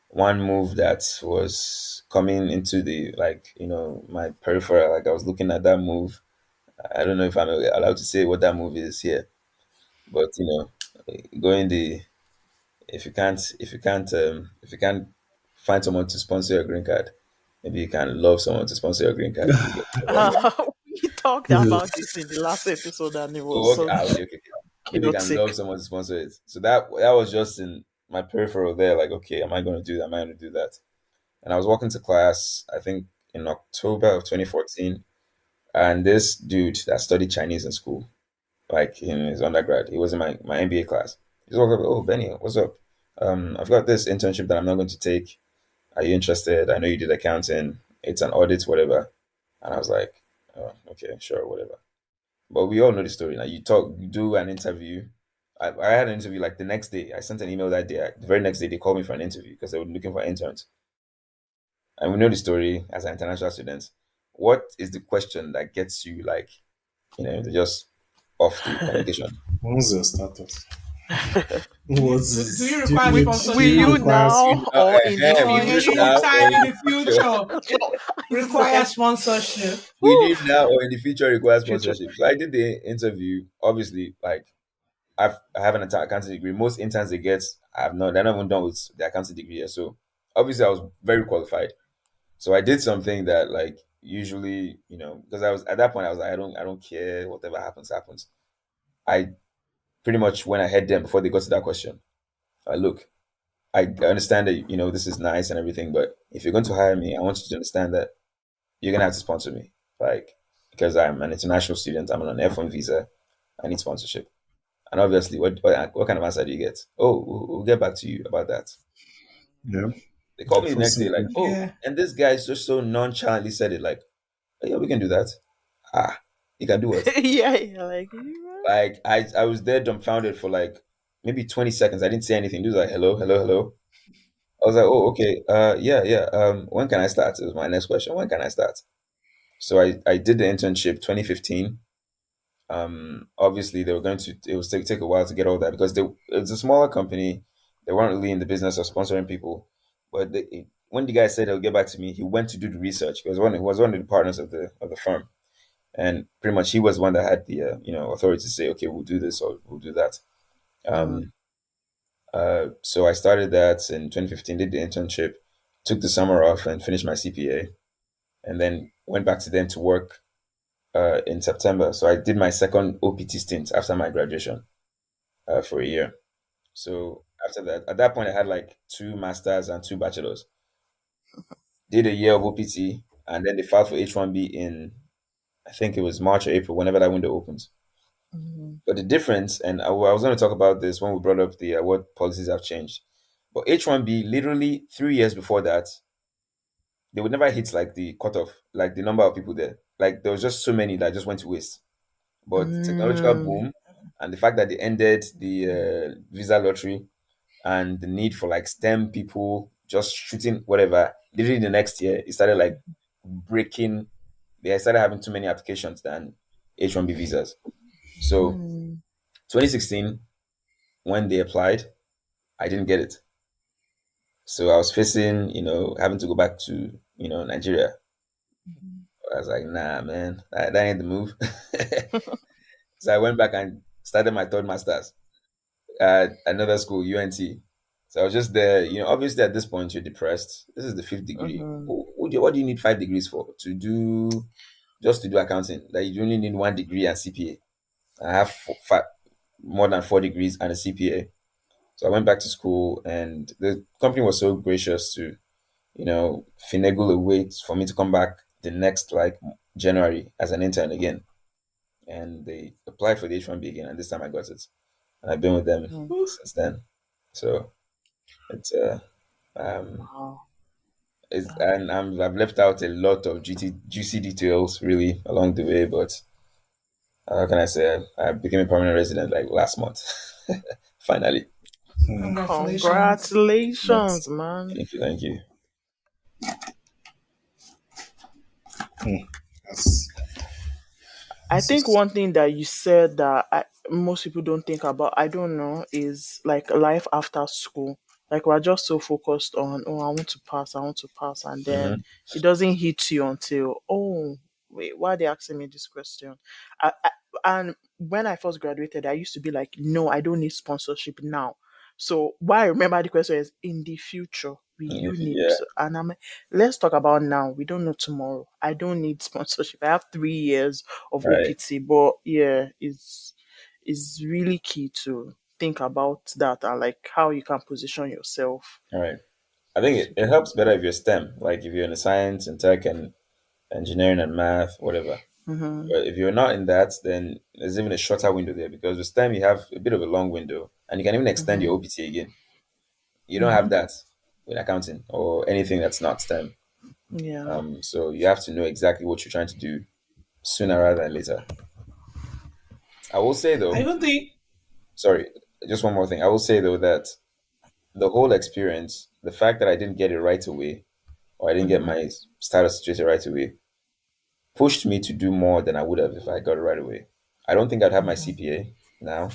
one move that was coming into the my peripheral, like I was looking at that move. I don't know if I'm allowed to say what that move is here, but going the if you can't find someone to sponsor your green card, Maybe you can love someone to sponsor your green card if you get whatever. We talked about this in the last episode and it was Oh, okay. so Okay. Maybe you can love chaotic. someone to sponsor it. So that was just in my peripheral there. Like, okay, am I going to do that? Am I going to do that? And I was walking to class. I think in October of 2014, and this dude that studied Chinese in school, like in his undergrad, he was in my MBA class. He's walking up, oh Benny, what's up? I've got this internship that I'm not going to take. Are you interested? I know you did accounting. It's an audit, whatever. And I was like, oh, okay, sure, whatever. But we all know the story. Like you do an interview. I had an interview like the next day. I sent an email that day. The very next day, they called me for an interview because they were looking for interns. And we know the story as an international student. What is the question that gets you like, just off the communication? What's your status? What Do you is? Do require you need? Do Will sponsorship? you you require? now or in the Or We need future? now or anytime in in the the future. future It's require like, sponsorship? We whew, need now or in the future requires future. sponsorship. So I did the interview. Obviously, like I have an accounting degree. Most interns they get, they're not even done with the accounting degree yet. So obviously, I was very qualified. So I did something that like usually, because I was at that point, I was like, I don't care. Whatever happens, happens. I pretty much went ahead them before they got to that question. Look, I understand that this is nice and everything, but if you're going to hire me, I want you to understand that you're gonna have to sponsor me, like because I'm an international student. I'm on an F1 visa. I need sponsorship. And obviously, what kind of answer do you get? Oh, we'll get back to you about that. Yeah, They called me the next day, like, unfortunately. oh, Yeah. and this guy just so nonchalantly said it, like, oh, yeah, we can do that. Ah, you can do what? Yeah, yeah, like you Like, I was there dumbfounded for like maybe 20 seconds. I didn't say anything. He was like, hello, hello, hello. I was like, oh, okay, yeah, yeah. When can I start? It was my next question. When can I start? So I did the internship 2015. Obviously they were going to it was take a while to get all that because it's a smaller company. They weren't really in the business of sponsoring people. But when the guy said he'll get back to me, he went to do the research. He was one of the partners of the firm, and pretty much he was one that had the authority to say, okay, we'll do this or we'll do that. know. um so I started that in 2015, did the internship, took the summer off and finished my CPA, and then went back to them to work in September. So I did my second OPT stint after my graduation for a year. So after that, at that point, I had like two masters and two bachelors. Did a year of OPT, and then they filed for H1B in I think it was March or April, whenever that window opens. Mhm. But the difference, and I was going to talk about this when we brought up the what policies have changed. But H1B, literally 3 years before that, they would never hit like the cutoff, like the number of people there. Like there was just so many that just went to waste. But the technological Mm. boom and the fact that they ended the visa lottery and the need for like STEM people just shooting whatever, literally the next year, it started like breaking. They started having too many applications than H1B visas. So Mm. 2016, when they applied, I didn't get it. So I was facing, having to go back to, Nigeria. I was like, nah, man, that ain't the move. So I went back and started my third master's at another school, UNT. So I was just there. Obviously at this point you're depressed. This is the fifth degree. Mhm. What do you need 5 degrees for? Just to do accounting? That you only need 1 degree and CPA. I have more than 4 degrees and a CPA. So I went back to school, and the company was so gracious to, finagle a way for me to come back the next like January as an intern again. And they applied for the H1B again, and this time I got it. And I've been with them Mhm. since then. So it's um Wow. and I've left out a lot of juicy details really along the way, but how can I say I became a permanent resident like last month. Finally. Congratulations. Congratulations, man. Thank you, thank you. That's I this think is. one thing that you said that most people don't think about, I don't know, is like life after school. Like we're just so focused on, oh, I want to pass, and then Hmm. it doesn't hit you until, oh, wait, why are they asking me this question? And when I first graduated, I used to be like, no, I don't need sponsorship now. So why I remember the question is in the future. you need Yeah, to, and let's talk about now. We don't know tomorrow. I don't need sponsorship. I have 3 years of right, OPT, but yeah, it's really key to think about that and like how you can position yourself right. I think it helps better if you're STEM, like if you're in the science and tech and engineering and math, whatever. Mm-hmm. But if you're not in that, then there's even a shorter window there because with STEM you have a bit of a long window and you can even extend Mm-hmm. your OPT again. You don't have Mm-hmm. that with accounting or anything that's not STEM. Yeah. So you have to know exactly what you're trying to do sooner rather than later. I will say I though, even think. sorry, just one more thing. I will say though that the whole experience, the fact that I didn't get it right away, or I didn't get Mhm. my status situated right away, pushed me to do more than I would have if I got it right away. I don't think I'd have my CPA now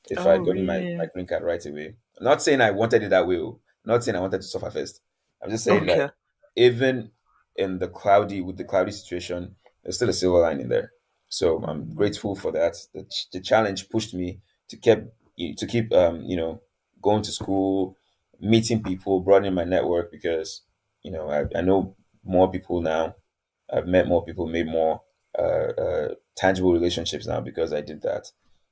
if Oh, I'd gotten my really? green card right away. I'm not saying I wanted it that way. Oh. I'm not saying I wanted to suffer first. I'm just saying that Okay. even in the cloudy with the cloudy situation, there's still a silver lining there. So I'm grateful for that. The challenge pushed me to keep going to school, meeting people, broadening my network because I know more people now. I've met more people, made more tangible relationships now because I did that,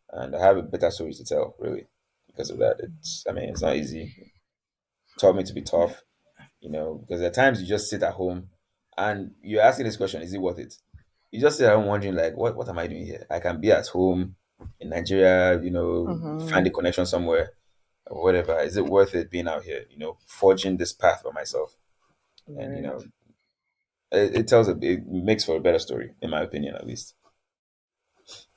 and I have a better story to tell. Really, because of that, I mean, it's not easy. It taught me to be tough, because at times you just sit at home and you're asking this question: Is it worth it? You just sit at home wondering, like, what am I doing here? I can be at home in Nigeria, find Mm-hmm. a connection somewhere or whatever. Is it worth it being out here? Forging this path by myself, and Right. it makes for a better story, in my opinion, at least.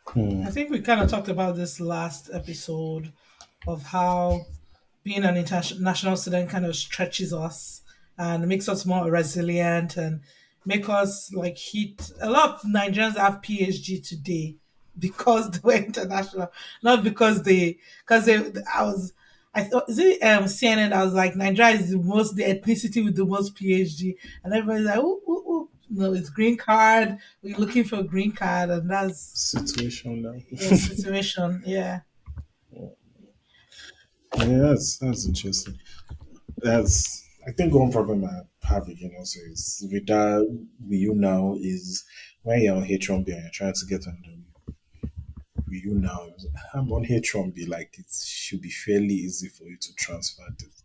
Hmm. I think we kind of talked about this last episode of how being an international student kind of stretches us and makes us more resilient and make us like hit a lot of Nigerians have PhD today because they were international, not because they I thought is it CNN that was like Nigeria is the ethnicity with the most PhD and everybody's like ooh, ooh, ooh. No, it's green card. We're looking for a green card, and that's Situation now. the situation. Yeah. Yeah, that's interesting. That's I think one problem I have again also is with that with you now is when you're on H1B and you're trying to get on the with you now. I'm on H1B, like it should be fairly easy for you to transfer this.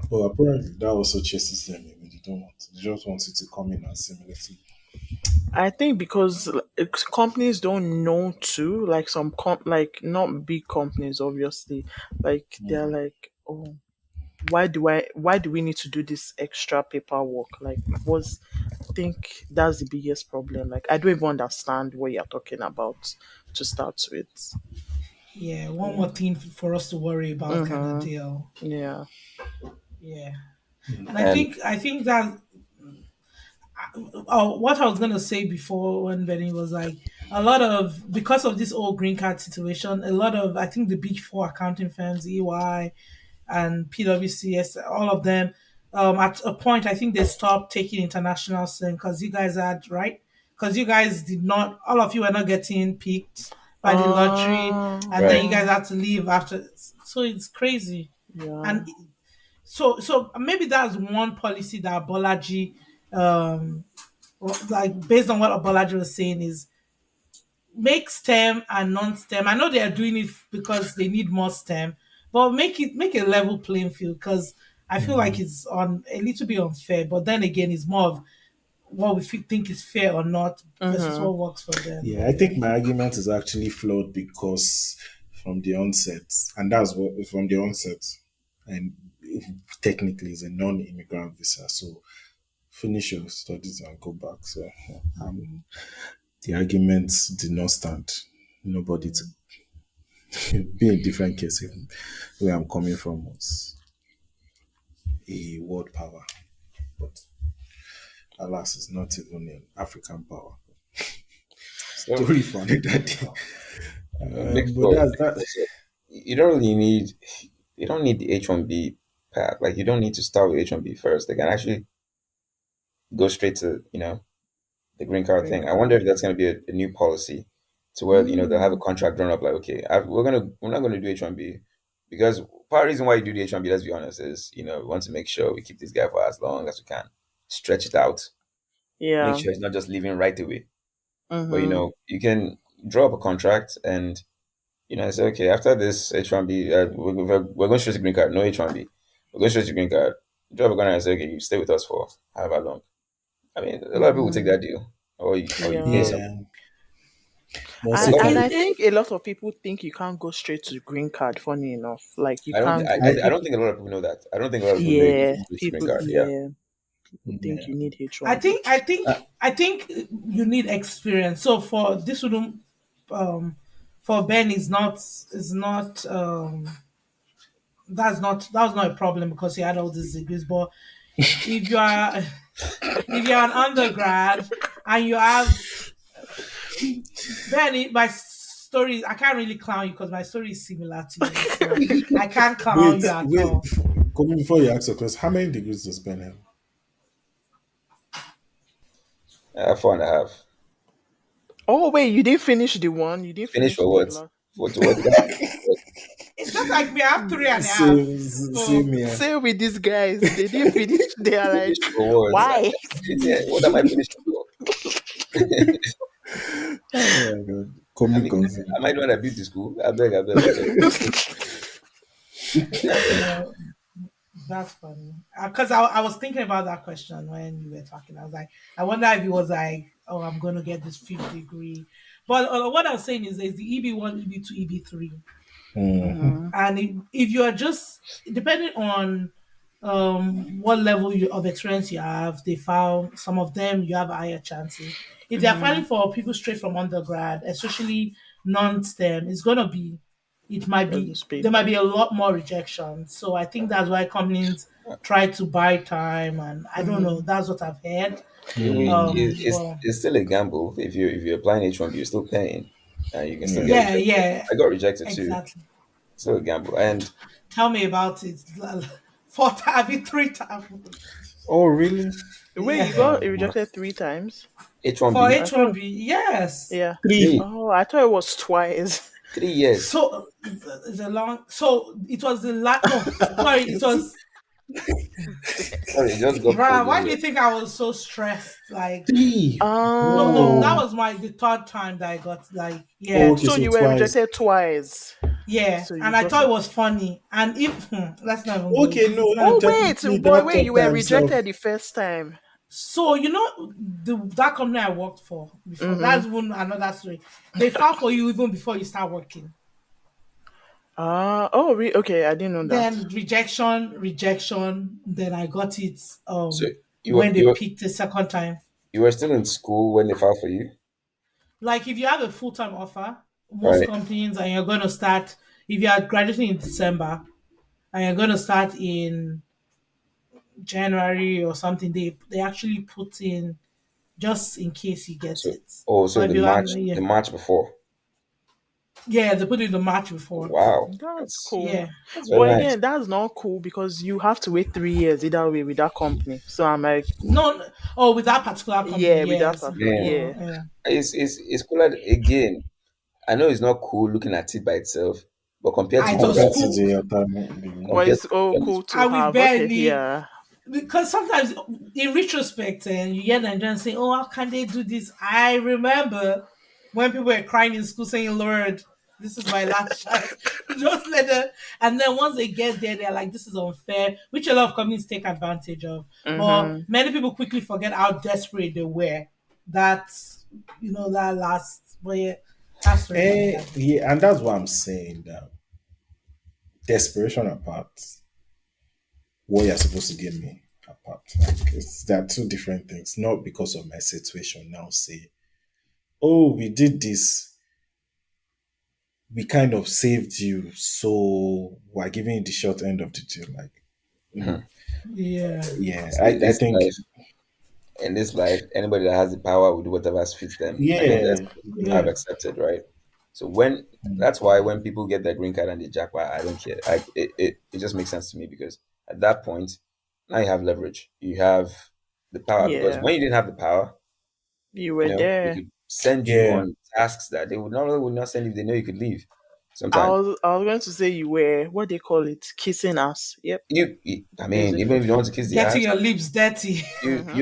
But apparently that also chases them away. They just want you to come in and simulate. I think because companies don't know too, like like not big companies, obviously, like they're like, oh, why do we need to do this extra paperwork? Like, was think that's the biggest problem. Like, I don't even understand what you're talking about to start with. Yeah, one Yeah. more thing for us to worry about kind of Mm-hmm. deal. Yeah. Yeah. And I And think I think that what I was gonna say before when Benny was like a lot of because of this whole green card situation, a lot of I think the big four accounting firms, EY and PwCs, all of them, at a point I think they stopped taking international students because you guys had right because you guys did not all of you were not getting picked by the lottery and then right, you guys Oh, had to leave after so it's crazy yeah. and so maybe that's one policy that Bolaji um like based on what Bolaji was saying is make STEM and non-STEM. I know they are doing it because they need more STEM, but make a level playing field because I feel like it's on a little bit unfair. But then again, it's more of what we think is fair or not versus Mm-hmm. what works for them. Yeah, But I yeah, think my argument is actually flawed because from the onset, and that's what from the onset, and technically it's a non-immigrant visa. So finish your studies and go back. So the argument did not stand. Nobody to be a different case. Where I'm coming from was a world power, but alas, it's not even an African power. so Story for another day. big But flow. that's that. You don't really need you don't need the H1B path. Like you don't need to start with H1B first. They can actually go straight to the green card Green thing. I card. wonder if that's going to be a new policy to where they'll have a contract drawn up like, okay, we're not going to do H1B. Because part of the reason why you do the H1B, let's be honest, is we want to make sure we keep this guy for as long as we can, stretch it out, make Yeah. sure he's not just leaving right away. But Mm-hmm. you can draw up a contract and say, okay, after this H1B, we're going straight to green card, no H1B. We're going straight to green card. Draw up a contract and say, okay, you stay with us for however long. I mean, a lot of people will take that deal, or you pay Yeah. some. Yeah. But But And see, government, I think a lot of people think you can't go straight to green card. Funny enough, like you I don't, can't. I, I don't think a lot of people know that. I don't think a lot of people know you can Yeah, switch to green people. card. Yeah, Yeah, people think yeah. you need I H1B. think I Uh, think I think you need experience. So for this wouldn't for Ben is not that was not a problem because he had all these degrees. But if you are if you're an undergrad and you have Ben, my story I can't really clown you because my story is similar to yours, so I can't clown wait, you at wait. all. Coming before you ask a question, how many degrees does Ben have? 4.5. Oh wait, you didn't finish the one. You didn't Finish finish for the what? last. For to what? That, It's just like me. I have three and a half. Same, So same here. Same with these guys. They didn't finish. They are finish like, for what? why? What am I finishing for? Oh my god, I comic mean, concept. am I the one that built the school? I beg, what's up? no, that's funny. Because I was thinking about that question when you were talking. I was like, I wonder if it was like, oh, I'm going to get this fifth degree. But what I was saying is there's the EB1, EB2, EB3. Mm. Mm-hmm. And if you are just, depending on what level of experience you have, they found some of them you have higher chances. If they are Mm-hmm. filing for people straight from undergrad, especially non-STEM, it's gonna be, it might Of be, the there speed. might be a lot more rejection. So I think that's why companies try to buy time, and I don't know. Mm-hmm. That's what I've heard. It's But it's still a gamble. If you're applying H1B, you're still paying, and you can still get Yeah. yeah, rejected. yeah, I got rejected too. exactly. Still a gamble. And Tell me about it. Four times, three times. Oh really? Wait, Yeah. you got Oh, rejected 3 times? For H1B, I thought. H1B, yes. Yeah. three. three Oh, I thought it was twice. 3 years. So it's a long. So it was the last. No, sorry, it was. Sorry, it just got pulled Bruh, why in do you there. think I was so stressed? Like, Three. no, no, that Whoa. Um. was the third time that I got like, Oh, yeah, okay, So so you were twice. rejected twice. yeah, So you and I got thought it. it was funny. And if let's not even go. Okay, If it's no, not no, Oh even. wait, technically boy, that wait, third you were time self. rejected the first time. So that company I worked for before. Mm-hmm. That's even another story. They file for you even before you start working. Oh, okay, I didn't know that. Then rejection. Then I got it So you were when they you were picked the second time. you were still in school when they filed for you, Like if you have a full time offer, most right? companies and you're gonna start if you are graduating in December and you're gonna start in January or something, they actually put in just in case you get So it. so Or if the you have March yeah. the March before. Yeah, they put it in the March before. Wow, That's that's cool. Yeah. that's very But nice. again, that's not cool because you have to wait 3 years either way with that company. So I'm like, No, oh, with that particular company, yeah, with that yes, person. Man, before, Yeah. yeah. it's cooler again. I know it's not cool looking at it by itself, but compared to I the was Compared to rest, cool. the other But compared it's to oh the cool rest, to I will have. Okay, barely yeah. because sometimes in retrospect and you hear Nigerians say, "Oh, how can they do this?" I remember when people were crying in school saying, "Lord, this is my last chance." Just let them. And then once they get there, they're like, "This is unfair," which a lot of companies take advantage of. But Mm-hmm. many people quickly forget how desperate they were. That that last. But yeah, that's story for another day. Yeah, and that's what I'm saying. That desperation apart, what you're supposed to give me apart. Like there are two different things. Not because of my situation. Now say, oh, we did this. We kind of saved you, so we're giving you the short end of the deal. Like, Mhm. no, Yeah. yeah, See, I think, in this life, anybody that has the power will do whatever fits them. I think yeah, that's what I've Yeah. accepted, right? So that's why when people get their green card and they jackpot, I don't care. Like it just makes sense to me because at that point, now you have leverage. You have the power because Yeah. when you didn't have the power, You were they there. could send you yeah, on tasks that they would not send you if they know you could leave. sometimes. I was going to say you were what they call it, kissing us. Yep, I mean, even basically. if you don't want to kiss the Getting ass, your lips dirty. you Mm-hmm.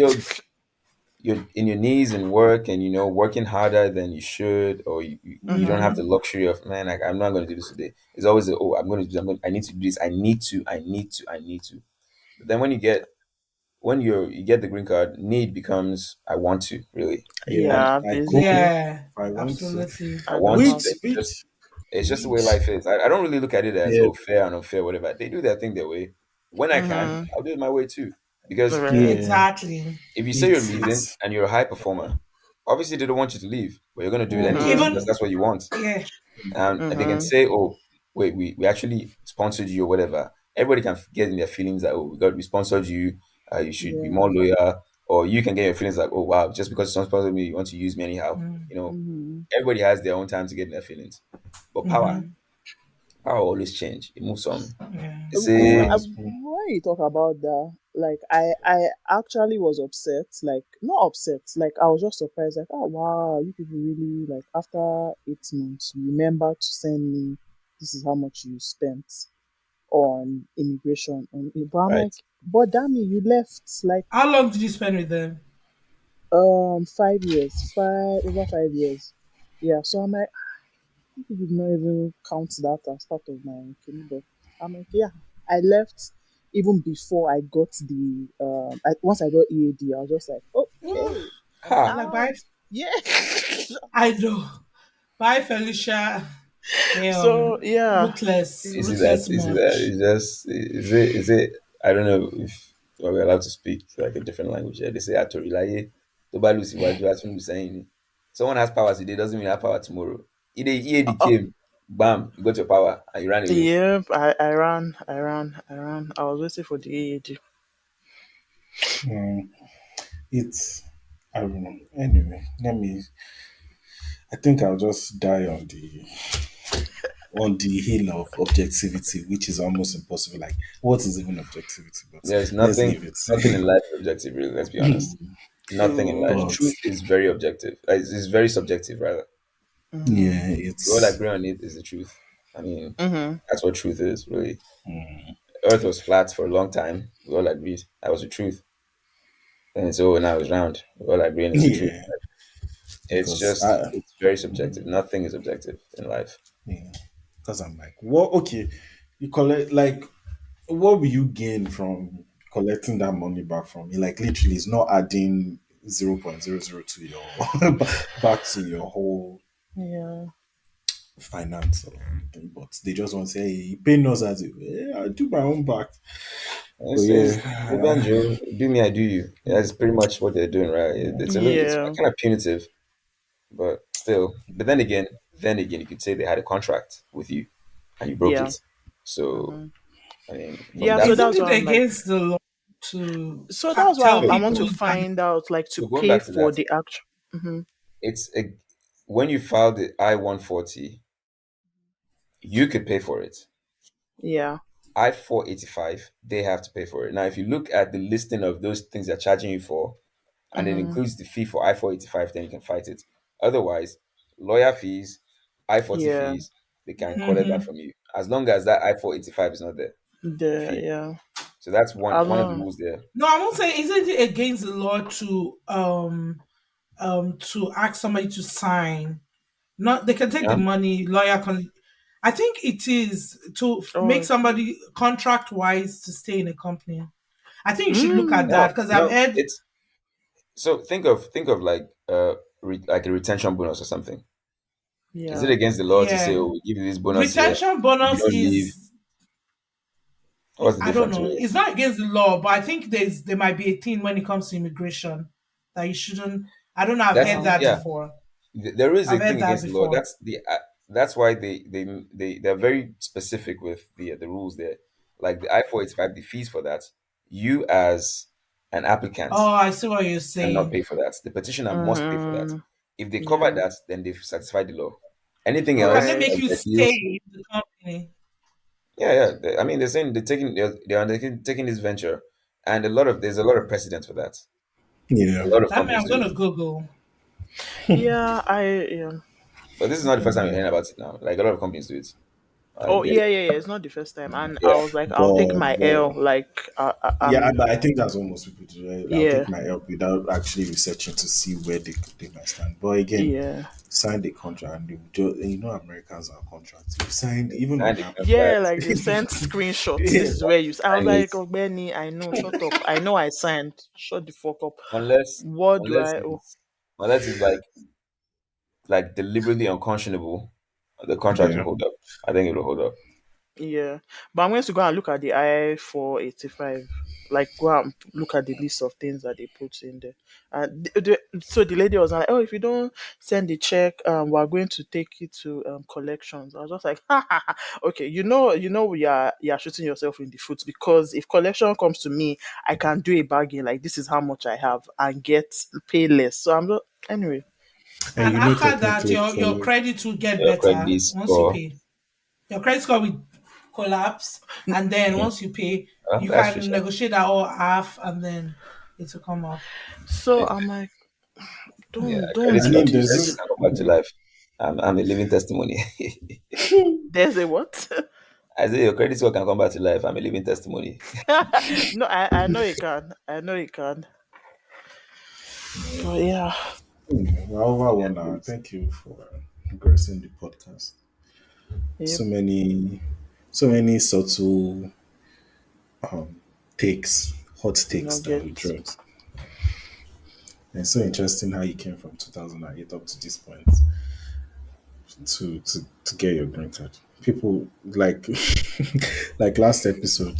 you're in your knees and work, and working harder than you should, or you don't have Mm-hmm. the luxury of, man, like, I'm not going to do this today. It's always the, oh, I'm going to do, I need to do this. I need to. But then when you get the green card, need becomes I want to, really. Yeah, And Yeah, like basically. okay, Yeah, if I want to. absolutely. I I don't want to. have. Which It's just which it's just the way which life is. I don't really look at it as, yeah, oh, fair and unfair, whatever. They do their thing their way. When I can, Mm-hmm. I'll do it my way too. Because Right. yeah. Exactly. if you say you're leaving It's and you're a high performer, obviously they don't want you to leave, but you're going to do it anyway Mm-hmm. because Even that's what you want. yeah. And they can Mm-hmm. say, oh, wait, we actually sponsored you or whatever. Everybody can get in their feelings that, oh, we sponsored you. You should be more Yeah. loyal. Or you can get your feelings like, oh, wow, just because someone sponsored me, you want to use me anyhow. Mm, Mm-hmm. Everybody has their own time to get in their feelings. But power, mm-hmm. Mm-hmm. power always change. It moves on. Yeah. They say, When you talk about that, like I actually was upset. Like not upset. Like I was just surprised. Like oh wow, you people really like after 8 months, you remember to send me. This is how much you spent on immigration. But I'm right. like, but damn it, you left like How long did you spend with them? 5 years, five over 5 years. Yeah. So I'm like, people did not even count that as part of my thing, but I'm like, yeah, I left even before I got the once I got EAD, I was just like, Ooh, okay, I'm Ha! like out. bye. Yeah. I know. Bye, Felicia. So Damn, yeah, ruthless, Is it it's that? ruthless Is it that? much. It's just, is it, I don't know if we're allowed to speak like a different language here. They say, Atorilaye, Toba Lucy Waju, Atun saying, someone has power today, doesn't mean you have power tomorrow. EAD oh came, bam, you got your power and you ran away. yeah, I ran. I was waiting for the EAD. mm, it's I don't know. Anyway, let me. I think I'll just die on the hill of objectivity, which is almost impossible. Like, what is even objectivity? But There's let's nothing, leave it. nothing in life is objective, really, let's be honest. Nothing in life. True. But Truth is very objective. It's very subjective, rather. Mm-hmm. yeah, We all it's agree on it is the truth. I mean, Mm-hmm. that's what truth is, really. Earth was flat for a long time. We all agreed that was the truth. And so now it's round. We all agreeing it's the truth. yeah, It's because just, it's very subjective. Nothing is objective in life. yeah, because I'm like, what? Okay, you collect like, what will you gain from collecting that money back from me? Like, literally, it's not adding 0.00 to your back to your whole Yeah. finance or anything. But they just want to say, hey, you pay us as it. Yeah, I do my own back. But It's yeah, Obanjo, do me, I do you. That's pretty much what they're doing, right? It's a little, it's Yeah. kind of punitive, but still. But then again, you could say they had a contract with you and you broke Yeah. it. So, Mm-hmm. I mean, from Yeah. that So Isn't that's it what I'm like. against the law to So that's why tell so I want to people that? find out, like, to so going pay back to for that, the actual. Hmm. it's a, when you file the I-140, you could pay for it. Yeah. I-485, they have to pay for it. Now, if you look at the listing of those things they're charging you for, and it Hmm. includes the fee for I-485, then you can fight it. Otherwise, lawyer fees, I-40 Yeah. fees, they can collect that Mhm. from you. As long as that I-485 is not there, the The fee. yeah. So that's one I one of the know. rules there. No, I won't say. Isn't it against the law to ask somebody to sign? Not they can take the Yeah? money. Lawyer can. I think it is to make Oh. somebody contract wise to stay in a company. I think you should look at Mm, that No, because I've no, heard it's so think of like like a retention bonus or something. Is it yeah. against the law to say, yeah, oh, we give you this bonus here retention if you bonus don't leave? is What's the I don't difference know. really? It's not against the law, but I think there might be a thing when it comes to immigration that you shouldn't. I don't know. I've That's heard Wow. that yeah. before. There is a I've thing heard that against the law. before. That's why they're very specific with the rules there. Like the I-485, the fees for that, you as an applicant Oh, I see what you're cannot pay saying. for that. The petitioner must pay for that. Mm-hmm. If they cover Yeah. that, then they've satisfied the law. Anything Or can they else, Right. make like you the stay deals, in the company? yeah, yeah. I mean, they're saying they're taking this venture, and there's a lot of precedent for that. A yeah. lot of That means companies I'm do gonna it. Google. Yeah. I yeah. But this is not the first time you're hearing about it now. Like a lot of companies do it. I Oh get it. yeah. It's not the first time, and I Yeah. was like, I'll take my L. But Like, yeah, but I think that's what most people do. Right? I'll yeah, take my help without actually researching to see where they might stand. But again, yeah, sign the contract and and you know Americans are contracts. You signed even on And the that. yeah. contract. Like they sent screenshots. Yeah. This is where you. I was Sign like, it. oh Benny, I know. Shut up. I know I signed. Shut the fuck up. Unless What do unless I? Oh, it's unless it's like deliberately unconscionable, the contract will Yeah. hold up. I think it will hold up. yeah, but I'm going to go and look at the I-485. Like, go and look at the list of things that they put in there. And so the lady was like, "Oh, if you don't send the check, we're going to take it to collections." I was just like, "Okay, you're shooting yourself in the foot because if collection comes to me, I can do a bargain like this is how much I have and get pay less." So I'm just anyway. And And you know after that, technically your from credit will get Your better credit once you score. pay. Your credit score will collapse, and then Hmm. once you pay, Well, you that's true. can Sha. negotiate that all half, and then it will come up. So Yeah, I'm like, yeah, don't credit I don't score. do mean Credit there's score this. can come back to life. I'm a living testimony. There's a what? I say your credit score can come back to life. I'm a living testimony. No, I know you can. I know you can. But yeah. we're over 1 hour. Thank you for gracing the podcast. Yep. So many so many subtle um takes, hot takes that we Nuggets. dropped. And it's so interesting how you came from 2008 up to this point to get your green card. People like like last episode,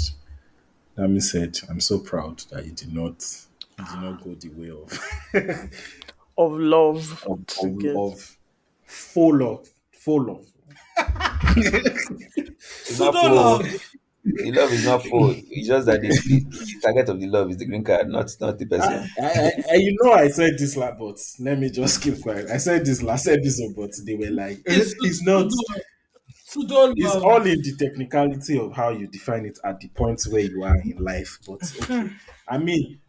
Nami said, "I'm so proud that you did not go the way Of love of to of, get. of full love, full love." It's not Pseudo full. love. The love is not full. It's just that the target of the love is the green card, not the I, person. you know, I said this last, but let me just keep quiet. I said this last episode, but they were like, It's it's not. pseudo It's love. all in the technicality of how you define it at the point where you are in life. But okay, I mean,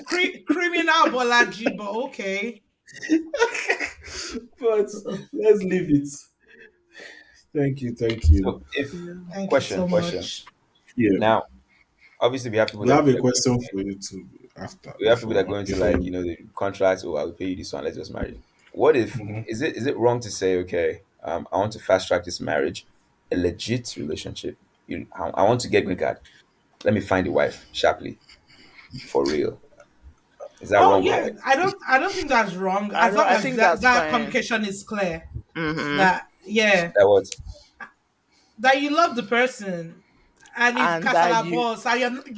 Cri- criminal Bolaji, but okay. but let's leave it. Thank you, thank you. So if Yeah. Thank you question so question much. Yeah, now, obviously we have people we that have a question for you too after we have people that before go into before. like the contracts. Oh, I will pay you this one. Let's just marry. What if Mhm. is it wrong to say okay? I want to fast track this marriage, a legit relationship. I want to get green card. Let me find a wife sharply for real. Is that Oh wrong or yeah, right? I don't think that's wrong I as don't long I as think that that's that fine. communication is clear. Mm-hmm. That yeah, That what? that you love the person, and if And that Kasala you boss,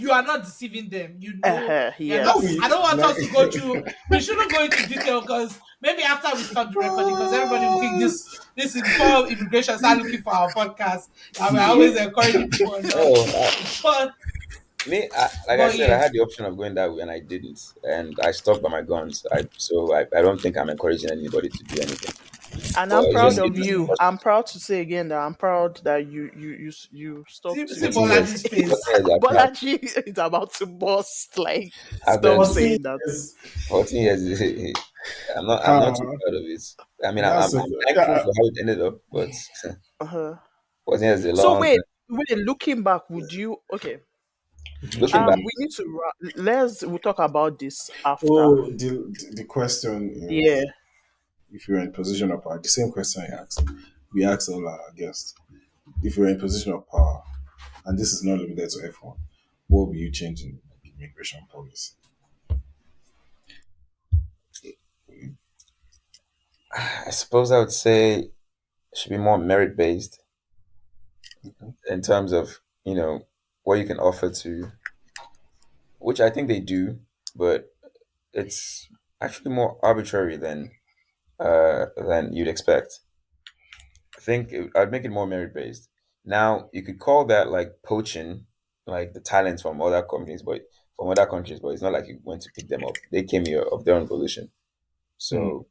you are not deceiving them. You know, you're not. How yes. I we don't want like? us to go through. We shouldn't go into detail because maybe after we stop the recording, because everybody will think this is before immigration start looking for our podcast. And we're always encouraging people or not. No, But like I but said, I yeah, had the option of going that way and I didn't, and I stuck by my guns. I don't think I'm encouraging anybody to do anything, And but I'm it's proud just of it's you. I'm proud to say again that I'm proud that you stopped see to. 14 years. Bolaji's face. 14 years I've tried. Bolaji is about to bust. Like, I've stop 14 saying that. years. 14 years. I'm not too Ah, proud of it. I mean, I'm that's a, thankful for how it ended up, but Uh-huh. 14 years is a So long wait, time. looking back, would you okay? Looking back, We need to we'll talk about this after. oh, the question Yeah. is, if you're in position of power, the same question I asked, we asked all our guests. If you're in position of power, and this is not limited to F1, what will you change in immigration policy? I suppose I would say it should be more merit based in terms of what you can offer to, which I think they do, but it's actually more arbitrary than you'd expect. I think I'd make it more merit based. Now you could call that like poaching, like the talents from other companies, but from other countries, but it's not like you went to pick them up. They came here of their own volition. Hmm. So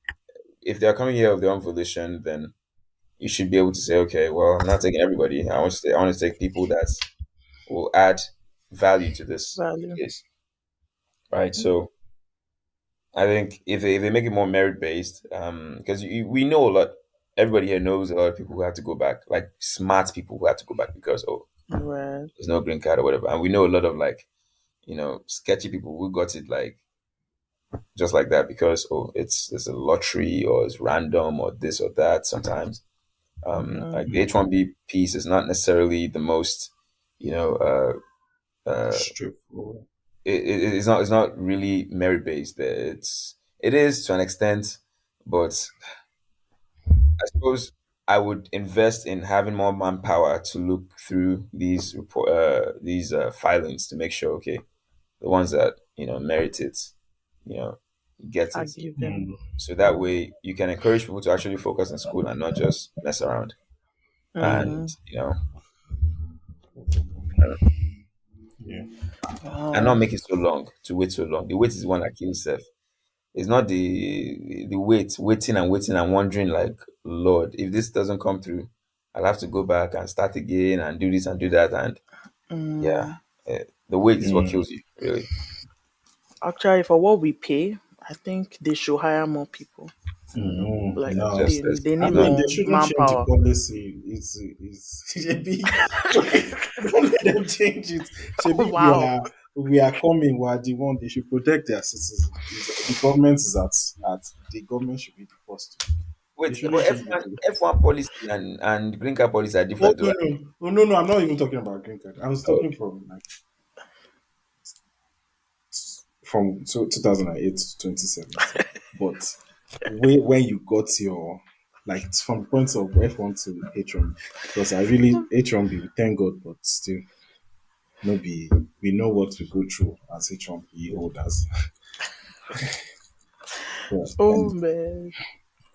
if they're coming here of their own volition, then you should be able to say, okay, well, I'm not taking everybody. I want to take people that will add value to this Value. case, right? So I think if they make it more merit based, because we know a lot, everybody here knows a lot of people who had to go back, like smart people who had to go back because oh, Right. there's no green card or whatever. And we know a lot of like, sketchy people who got it like just like that because oh, it's a lottery or it's random or this or that. Sometimes, like the H-1B piece is not necessarily the most, you know, Straightforward. it's not really merit based. It is to an extent, but I suppose I would invest in having more manpower to look through these filings to make sure okay the ones that merit it, you know, get I it. give them. Mm, So that way you can encourage people to actually focus in school and not just mess around and Mm. yeah. and not Wow. make it so long to wait so long. The wait is the one that kills self. It's not the waiting and waiting and wondering like, Lord, if this doesn't come through, I'll have to go back and start again and do this and do that. And yeah, Mm. the wait is what Mm. kills you, really. Actually, for what we pay, I think they should hire more people. No, Like It's no. just they I need mean, more they shouldn't change the manpower. policy. It's Shebi, don't let them change it. Shebi, Wow. we are coming. We are the one. They should protect their citizens. The government is at the government should be the first. They wait, shouldn't but change the F1 policy. F1 policy and green card policy are Oh different, though. no no oh no no! I'm not even talking about green card. I was Oh, talking from like from 2008 to 2017. But when you got your like from the point of F1 to H1, because I really H1B, we thank God, but still, no be we know what we go through as H1B holders. Yeah, Oh and man.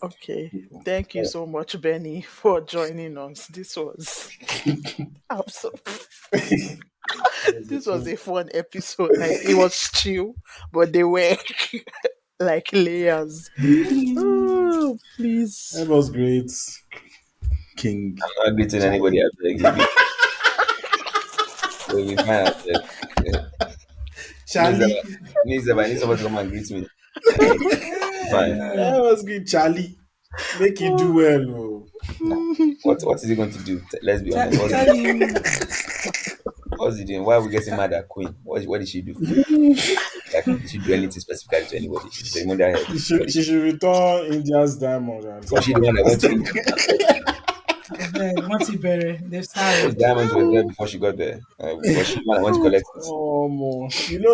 Okay. Thank you so much, Benny, for joining us. This was absolute. This was a fun episode. Like it was chill, but they were like layers. Oh, that please. was great, King I'm not greeting anybody. Charlie. I beg. You'll be fine. I beg. Yeah. Means that Charlie, I need somebody to come and greet me. Fine. that was good, Charlie. Make you do well, oh. What is he going to do? Let's be honest. Tell him What's he doing? Why are we getting mad at Queen? What did she do? Like, did she do anything specifically to anybody? She's a ceremonial head. She should return India's diamond and Was start she the one that went to India? packing. once he better, they've Those started. diamonds were there before she got there. Was she the one that went to collect it? Oh, more.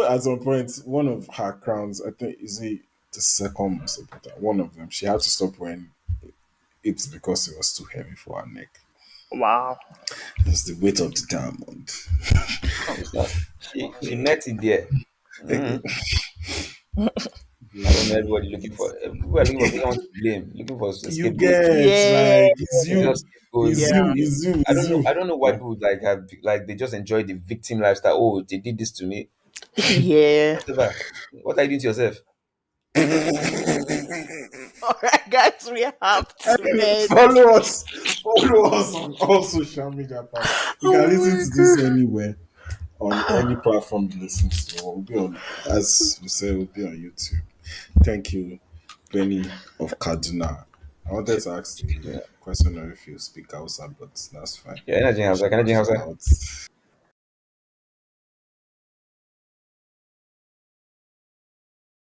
At some point, one of her crowns, I think, is it the second most important? One of them, she had to stop wearing it because it was too heavy for her neck. Wow. It's the weight of the diamond. It's not. She met it there. Mm. I don't know. Everybody looking for. People are looking for someone to blame, looking for a You scapegoat. get Yeah. like it's It's you, just scapegoats. it's you, I it's don't know. you. I don't know why people like have like they just enjoy the victim lifestyle. Oh, they did this to me. Yeah. Whatever. What are you doing to yourself? All right, guys, we have to end. Follow us on all social media platforms. You can Oh listen my to this god. anywhere on any platform you listen to. We'll be on, as we say, we'll be on YouTube. Thank you, Benny of Kaduna. I wanted to ask the Yeah, question if you speak Hausa, but that's fine. yeah, energy house. Shout Energy house. out.